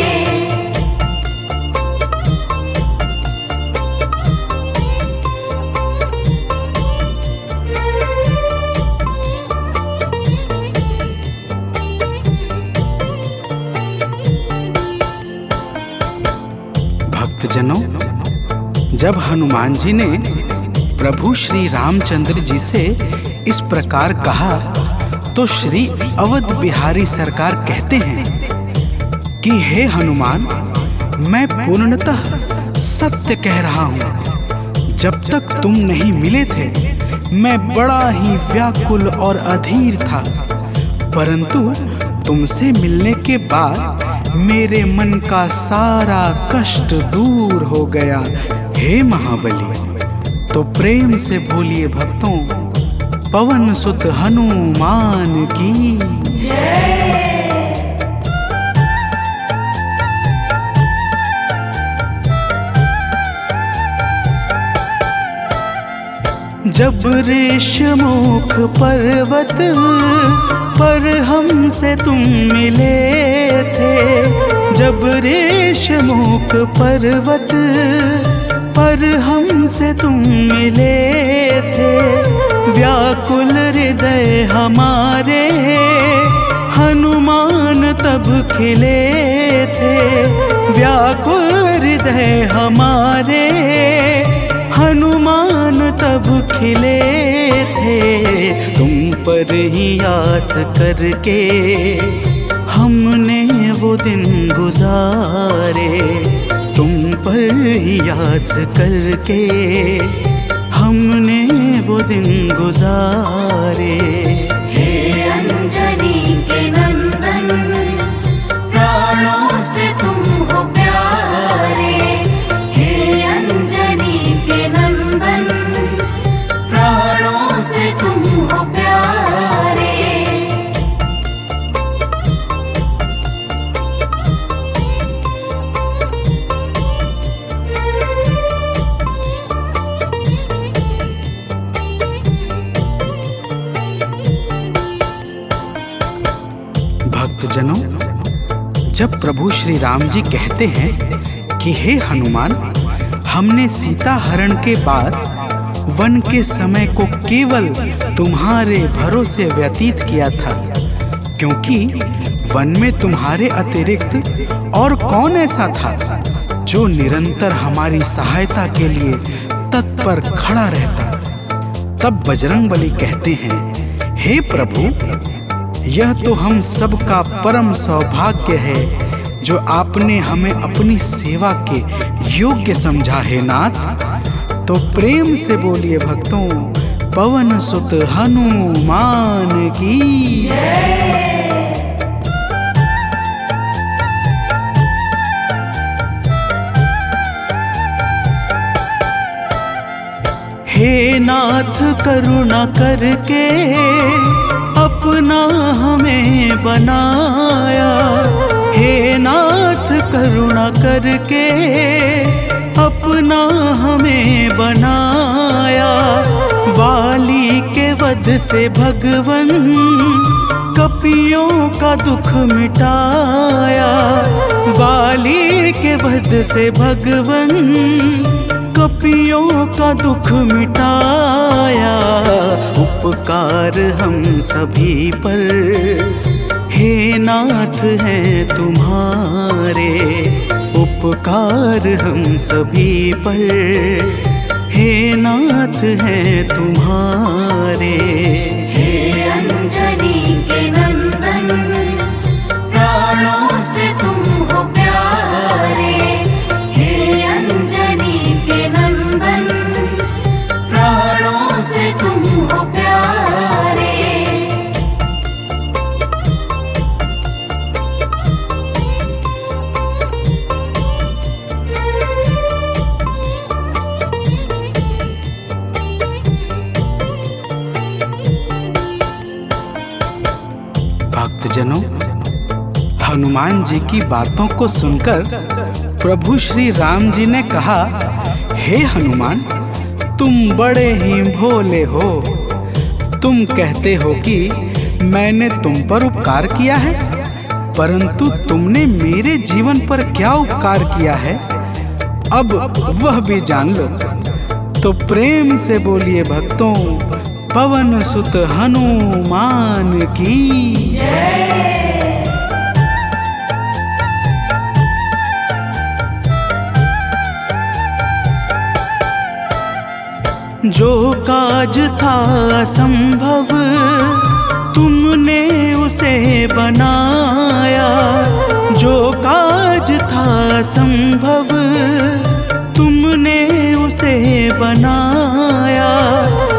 भक्तजनों, जब हनुमान जी ने प्रभु श्री रामचंद्र जी से इस प्रकार कहा तो श्री अवध बिहारी सरकार कहते हैं कि हे हनुमान, मैं पूर्णतः सत्य कह रहा हूँ। जब तक तुम नहीं मिले थे मैं बड़ा ही व्याकुल और अधीर था, परंतु तुमसे मिलने के बाद मेरे मन का सारा कष्ट दूर हो गया। हे महाबली। तो प्रेम से बोलिए भक्तों, पवन सुत हनुमान की जय। जब ऋषमुख पर्वत पर हमसे तुम मिले थे, जब ऋषमुख पर्वत पर हमसे तुम मिले थे, व्याकुल हृदय हमारे हनुमान तब खिले थे। व्याकुल हृदय हमारे हनुमान तब खिले थे। तुम पर ही आस करके हमने वो दिन गुजारे, तुम पर ही आस करके हमने वो दिन गुजारे। हे अंजनी के नंदन, प्राणों से तुम हो प्यारे। हे अंजनी के नंदन, प्राणों से तुम हो प्यारे। भक्तजनों, जब प्रभु श्री राम जी कहते हैं कि हे हनुमान, हमने सीता हरण के बाद वन के समय को केवल तुम्हारे भरोसे व्यतीत किया था, क्योंकि वन में तुम्हारे अतिरिक्त और कौन ऐसा था जो निरंतर हमारी सहायता के लिए तत्पर खड़ा रहता। तब बजरंगबली कहते हैं, हे प्रभु, यह तो हम सबका परम सौभाग्य है जो आपने हमें अपनी सेवा के योग्य समझा है नाथ। तो प्रेम से बोलिए भक्तों, पवन सुत हनुमान की जय। हे नाथ करुणा करके अपना हमें बनाया। हे नाथ करुणा करके अपना हमें बनाया। वाली के वध से भगवन कपियों का दुख मिटाया। वाली के वध से भगवन कपियों का दुख मिटाया। उपकार हम सभी पर हे नाथ हैं तुम्हारे। उपकार हम सभी पर हे नाथ हैं तुम्हारे। हे अंजनी के नंदन, प्राणों से तुम हो प्यारे। हे अंजनी के नंदन, प्राणों से तुम हो प्यारे। भक्तजनों, हनुमान जी की बातों को सुनकर प्रभु श्री राम जी ने कहा, हे हनुमान, तुम बड़े ही भोले हो। तुम कहते हो कि मैंने तुम पर उपकार किया है, परंतु तुमने मेरे जीवन पर क्या उपकार किया है, अब वह भी जान लो। तो प्रेम से बोलिए भक्तों, पवन सुत हनुमान की जय। जो काज था असंभव तुमने उसे बनाया। जो काज था असंभव तुमने उसे बनाया।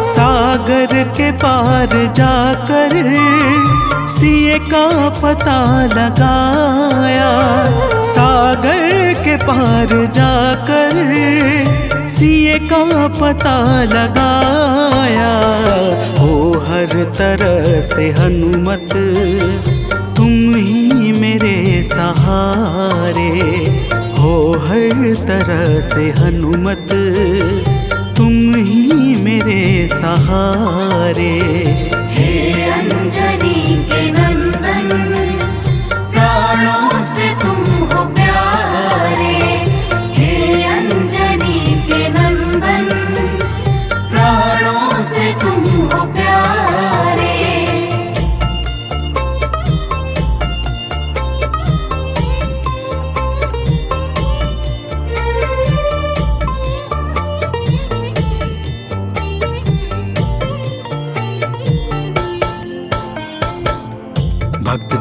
सागर के पार जाकर सिए का पता लगाया। सागर के पार जाकर सिए का पता लगाया। हो हर तरह से हनुमत तुम ही मेरे सहारे। हो हर तरह से हनुमत तुम ही मेरे सहारे। हे अंजनी के नंदन, प्राणों से तुम हो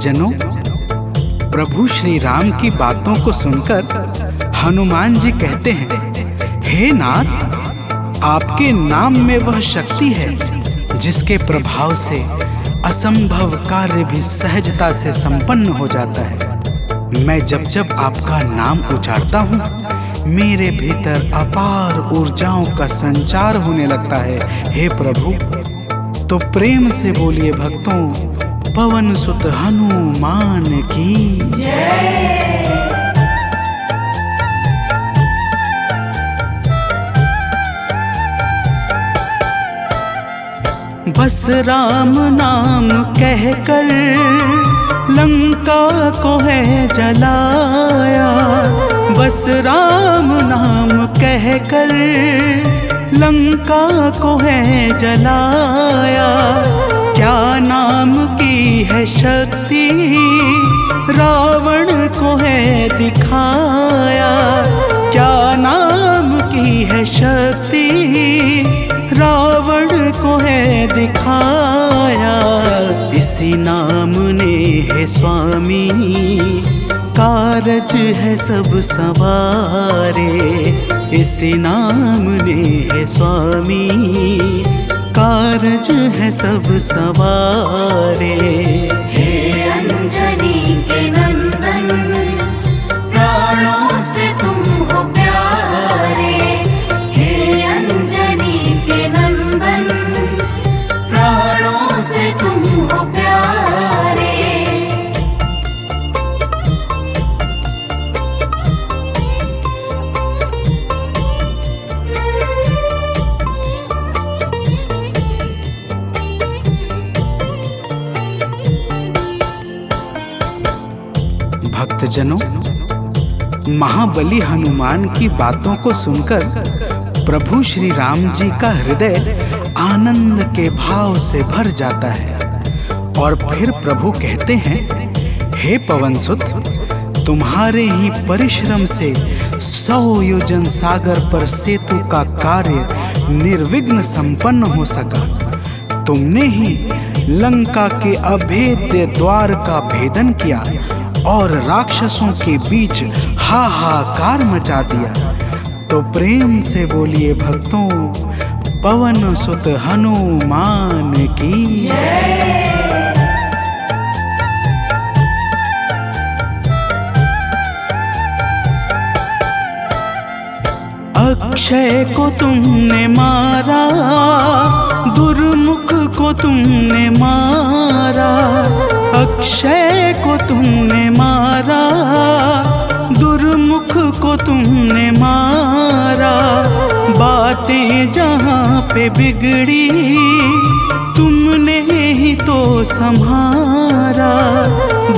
भक्तजनों, प्रभु श्री राम की बातों को सुनकर हनुमान जी कहते हैं, हे नाथ, आपके नाम में वह शक्ति है जिसके प्रभाव से असंभव कार्य भी सहजता से संपन्न हो जाता है। मैं जब जब आपका नाम उच्चारता हूँ, मेरे भीतर अपार ऊर्जाओं का संचार होने लगता है। हे प्रभु, तो प्रेम से बोलिए भक्तों, पवन सुत हनुमान की जय। बस राम नाम कहकर लंका को है जलाया, बस राम नाम कहकर लंका को है जलाया। क्या नाम की है शक्ति रावण को है दिखाया, क्या नाम की है शक्ति रावण को है दिखाया। इसी नाम ने है स्वामी कारज है सब सवारे, इसी नाम ने है स्वामी कारज है सब सवारे। हे अंजनी के नंदन, प्राणों से तुम हो प्यारे। हे अंजनी के नंदन, प्राणों से तुम हो प्यारे। भक्तजनों, महाबली हनुमान की बातों को सुनकर प्रभु श्री राम जी का हृदय आनंद के भाव से भर जाता है और फिर प्रभु कहते हैं, हे पवनसुत, तुम्हारे ही परिश्रम से 100 योजन सागर पर सेतु का कार्य निर्विघ्न संपन्न हो सका। तुमने ही लंका के अभेद्य द्वार का भेदन किया और राक्षसों के बीच हाहाकार मचा दिया। तो प्रेम से बोलिए भक्तों, पवन सुत हनुमान की जय। अक्षय को तुमने मारा, दुर्मुख को तुमने मारा, अक्षय को तुमने मारा, दुर्मुख को तुमने मारा। बातें जहाँ पे बिगड़ी तुमने ही तो संभारा,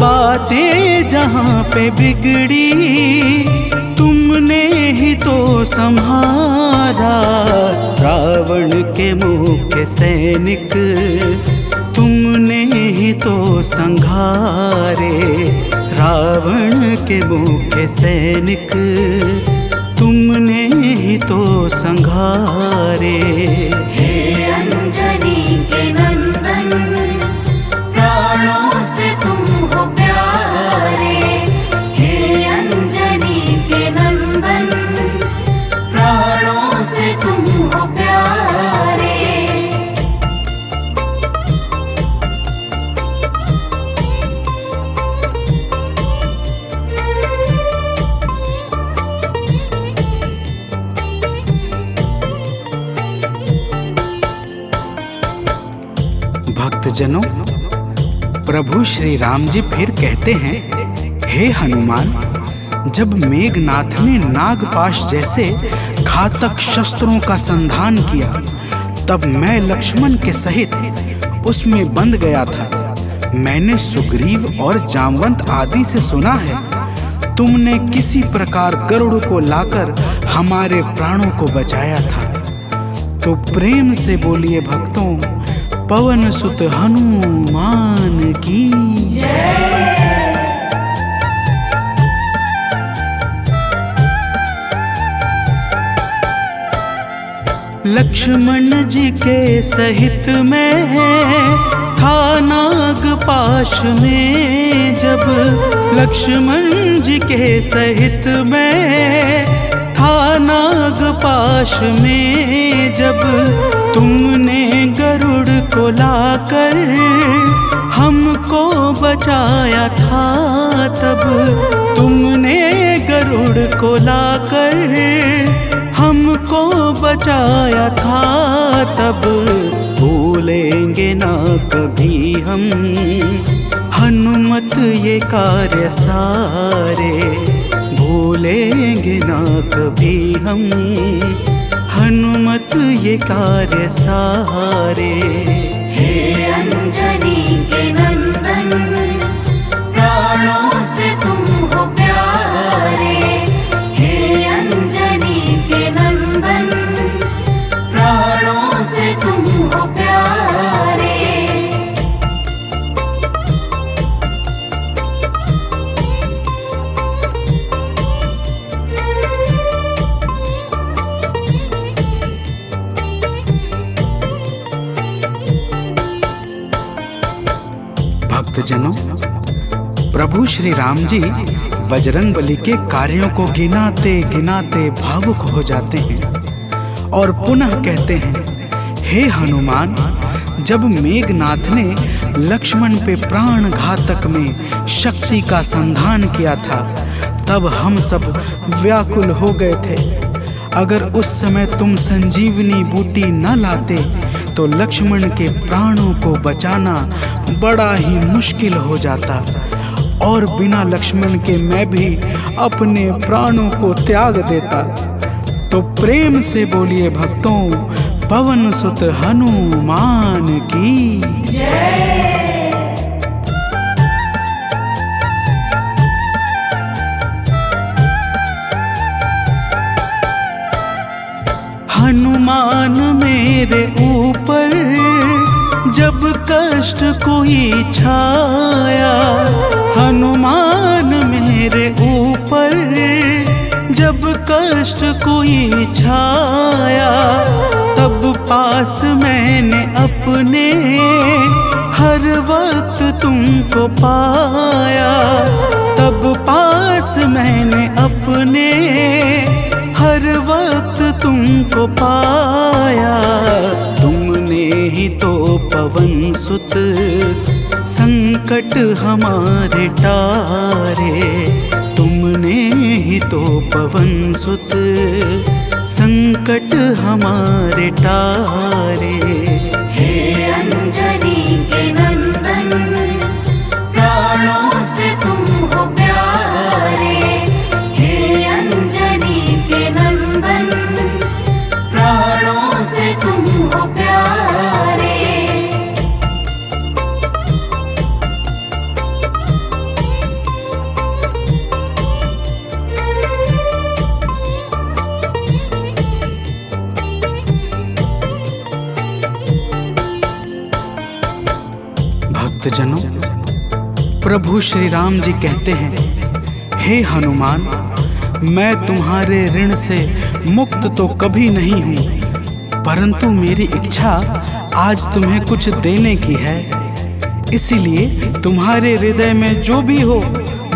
बातें जहाँ पे बिगड़ी तुमने ही तो संहारा। रावण के मुख्य सैनिक तुमने ही तो संघारे, रावण के मुख्य सैनिक तुमने ही तो संघारे। हे अंजनी के नंदन, प्राणों से तुम हो प्यारे। हे अंजनी के नंदन, प्राणों से तुम हो प्यारे। भक्तजनों, प्रभु श्री राम जी फिर कहते हैं, हे हनुमान, जब मेघनाथ ने नागपाश जैसे घातक शस्त्रों का संधान किया, तब मैं लक्ष्मण के सहित उसमें बंध गया था। मैंने सुग्रीव और जामवंत आदि से सुना है, तुमने किसी प्रकार गरुड़ को लाकर हमारे प्राणों को बचाया था। तो प्रेम से बोलिए भक्तों, पवन सुत हनुमान की जय। लक्ष्मण जी के सहित में था नागपाश में। जब लक्ष्मण जी के सहित में था नागपाश में, जब तुमने गरुड़ को लाकर हमको बचाया था, तब तुमने गरुड़ को लाकर हमको बचाया था, तब भूलेंगे ना कभी हम हनुमत ये कार्य सारे, भूलेंगे ना कभी हम हनुमत ये कार्य सारे। हे अंजनी के नंदन, प्राणों से तुम हो प्यारे। हे अंजनी के नंदन, प्राणों से तुम हो प्यारे। भक्तजनों, प्रभु श्री राम जी बजरंगबली के कार्यों को गिनाते गिनाते भावुक हो जाते हैं और पुनः कहते हैं, हे हनुमान, जब मेघनाथ ने लक्ष्मण पे प्राण घातक में शक्ति का संधान किया था, तब हम सब व्याकुल हो गए थे। अगर उस समय तुम संजीवनी बूटी न लाते तो लक्ष्मण के प्राणों को बचाना बड़ा ही मुश्किल हो जाता, और बिना लक्ष्मण के मैं भी अपने प्राणों को त्याग देता। तो प्रेम से बोलिए भक्तों, पवन सुत हनुमान की जय। हनुमान मेरे ऊपर जब कष्ट कोई छाया, हनुमान मेरे ऊपर जब कष्ट कोई छाया, तब पास मैंने अपने हर वक्त तुमको पाया, तब पास मैंने अपने हर वक्त तुमको पाया। तुमने ही तो पवन सुत संकट हमारे टारे, तुमने ही तो पवन सुत संकट हमारे टारे। हे अंजनी के नंदन, प्राणों से तुम हो प्यारे। हे अंजनी के नंदन, प्राणों से तुम हो प्यारे। भक्तजनों, प्रभु श्री राम जी कहते हैं, हे हनुमान, मैं तुम्हारे ऋण से मुक्त तो कभी नहीं हूँ, परंतु मेरी इच्छा आज तुम्हें कुछ देने की है। इसीलिए तुम्हारे हृदय में जो भी हो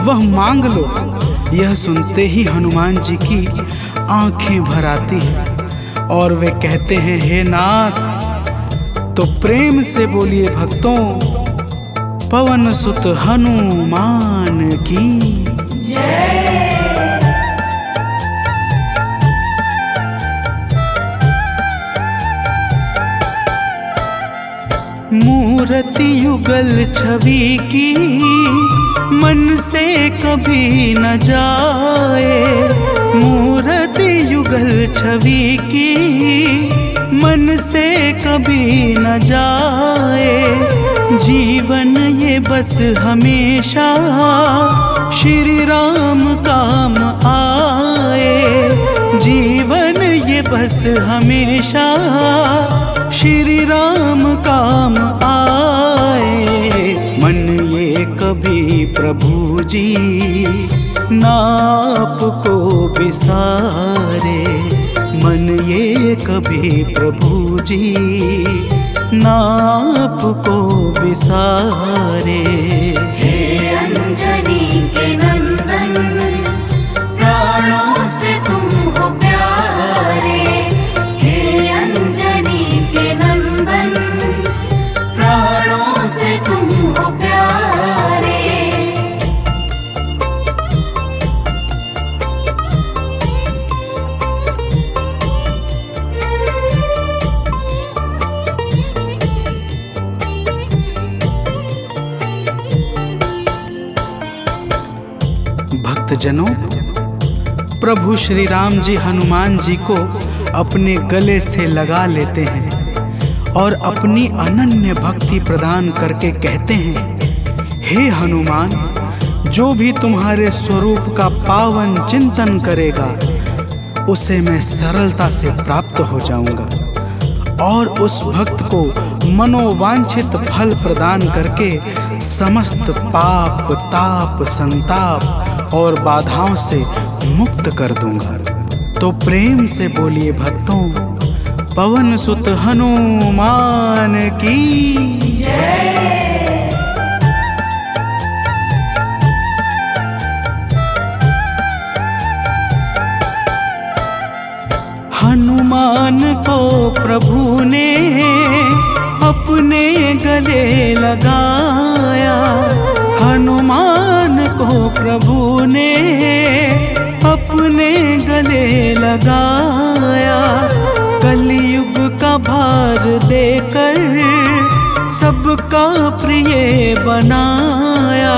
वह मांग लो। यह सुनते ही हनुमान जी की आंखें भर आती हैं और वे कहते हैं, हे नाथ। तो प्रेम से बोलिए भक्तों, पवन सुत हनुमान की जय। मूर्ति युगल छवि की मन से कभी न जाए, मूर्ति युगल छवि की मन से कभी न जाए। जीवन ये बस हमेशा श्री राम काम आए, जीवन ये बस हमेशा श्री राम काम आए। मन ये कभी प्रभु जी नाप को बिसारे, मन ये कभी प्रभु जी नाप को विसारे। हे अंजनी के नंदन, प्राणों से तुम हो प्यारे। हे अंजनी के नंदन, प्राणों से तुम हो प्यारे। भक्तजनों, प्रभु श्री राम जी हनुमान जी को अपने गले से लगा लेते हैं और अपनी अनन्य भक्ति प्रदान करके कहते हैं, हे हनुमान, जो भी तुम्हारे स्वरूप का पावन चिंतन करेगा उसे मैं सरलता से प्राप्त हो जाऊंगा और उस भक्त को मनोवांछित फल प्रदान करके समस्त पाप, ताप, संताप और बाधाओं से मुक्त कर दूंगा। तो प्रेम से बोलिए भक्तों, पवन सुत हनुमान की जय। हनुमान को प्रभु ने अपने गले लगाया। हनुमान को प्रभु ने अपने गले लगाया। कलयुग का भार देकर सबका प्रिय बनाया।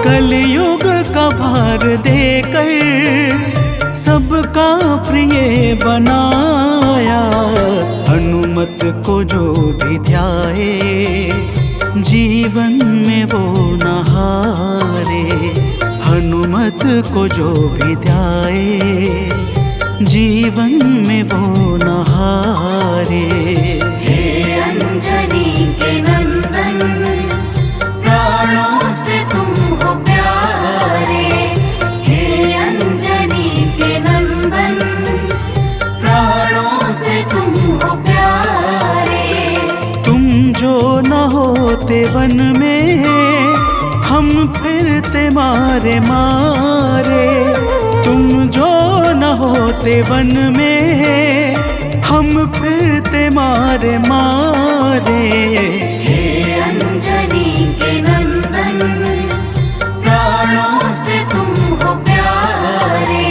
कलयुग का भार देकर सबका प्रिय बनाया। हनुमत को जो भी ध्याए जीवन में वो न हारे। हनुमत को जो भी ध्याए जीवन में वो न हारे। हे अंजनी के नंदन, प्राणों से तुम हो प्यारे। हे अंजनी के नंदन, प्राणों से तुम हो प्यारे। तुम जो न होते वन में हम फिरते मारे मारे। तुम जो न होते वन में हम फिरते मारे मारे। हे अंजनी के नंदन, प्राणों से तुम हो प्यारे।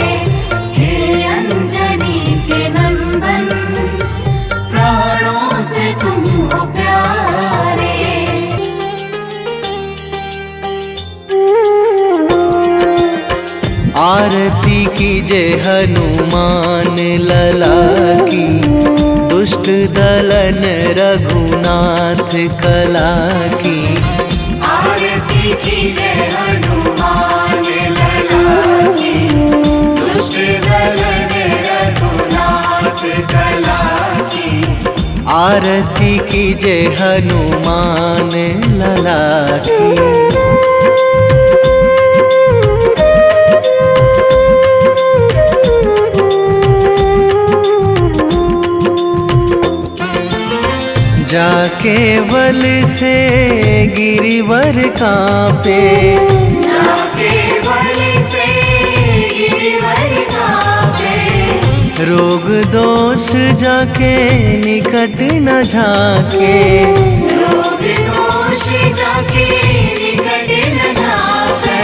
हे अंजनी के नंदन, प्राणों से तुम हो प्यारे। आरती कीजे हनुमान लला की, दुष्ट दलन रघुनाथ कला की। आरती कीजे हनुमान लला की, दुष्ट दलन रघुनाथ कला की। आरती कीजे हनुमान लला की। जाके बल से गिरिवर कांपे। जाके बल से गिरिवर कांपे। रोग दोष जाके निकट न झाके। रोग दोष जाके निकट न झाके।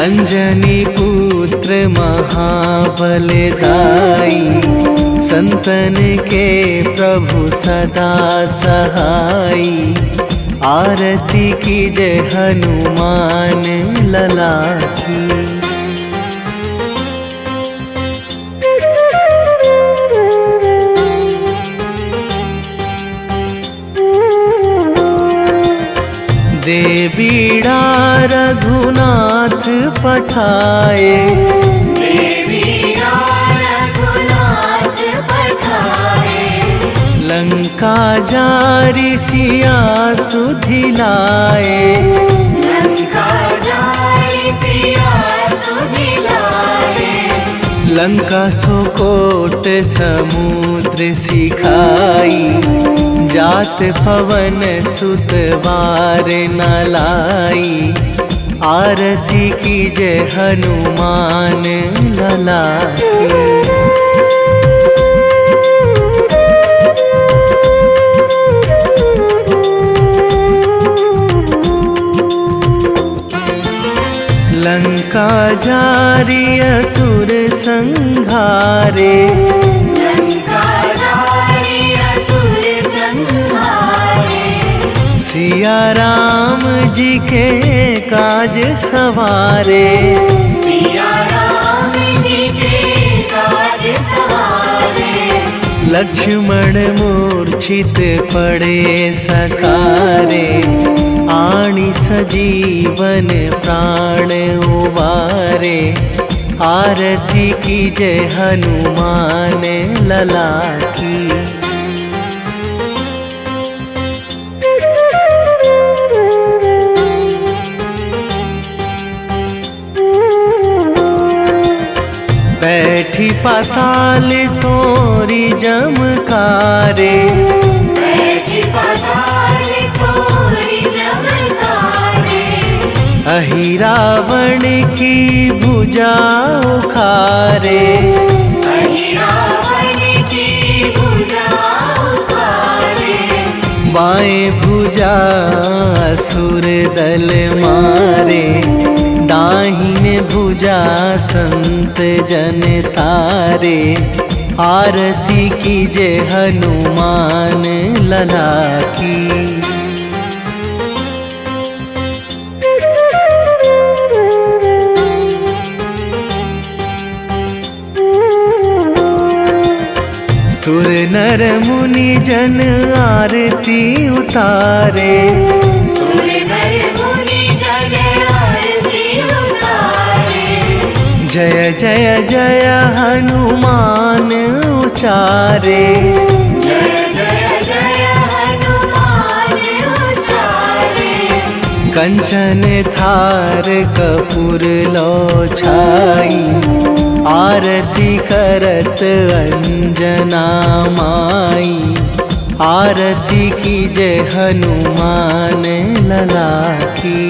अंजनी पुत्र महाबलदाई, संतन के प्रभु सदा सहाई। आरती कीजे हनुमान लला की। दे बीड़ा रघुनाथ पठाए। लंका जारी सिया सुधिलाए। लंका सुकोट समुद्र सिखाई, जात पवन सुत वार न लाई। आरती कीजे हनुमान लला की। लंका जारी असुर संहारे, लंका जारी असुर संहारे। सिया राम जी के काज सवारे, सिया राम जी के काज सवारे। लक्ष्मण मूर्छित पड़े सकारे, आणी सजीवन प्राण उबारे। आरती कीजे हनुमान लला की। बैठी पाताल तोरी जमकारे, बैठी पाताल तोरी जमकारे। अहि रावण की भुजा उखारे, अहि रावण की भुजा उखारे। बाएं भुजा असुर दल मारे, दाहिने भुजा संत जन तारे। आरती कीजे हनुमान लला की। सुर नर मुनि जन आरती उतारे, सुर नर मुनि जन आरती उतारे। जय जय जय हनुमान उचारे, जय जय जय हनुमान उचारे। कंचन थार कपूर लो छाई, आरती करत अंजना माई। आरती कीजे हनुमान लला की।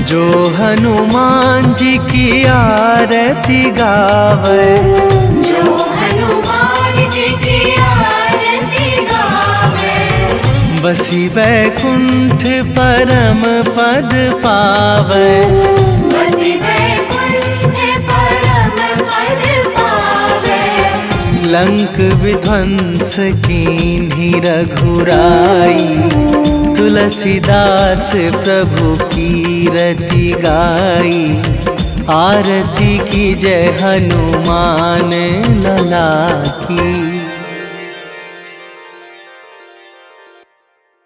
जो हनुमान जी की आरती गावे, जो हनुमान जी की आरती गावे। बसी वैकुंठ परम पद पावे, बसी वैकुंठ परम पद पावे। लंक विध्वंस कीन्ही रघुराई, तुलसीदास प्रभु कीरति गाई। आरती कीजे हनुमान लला की।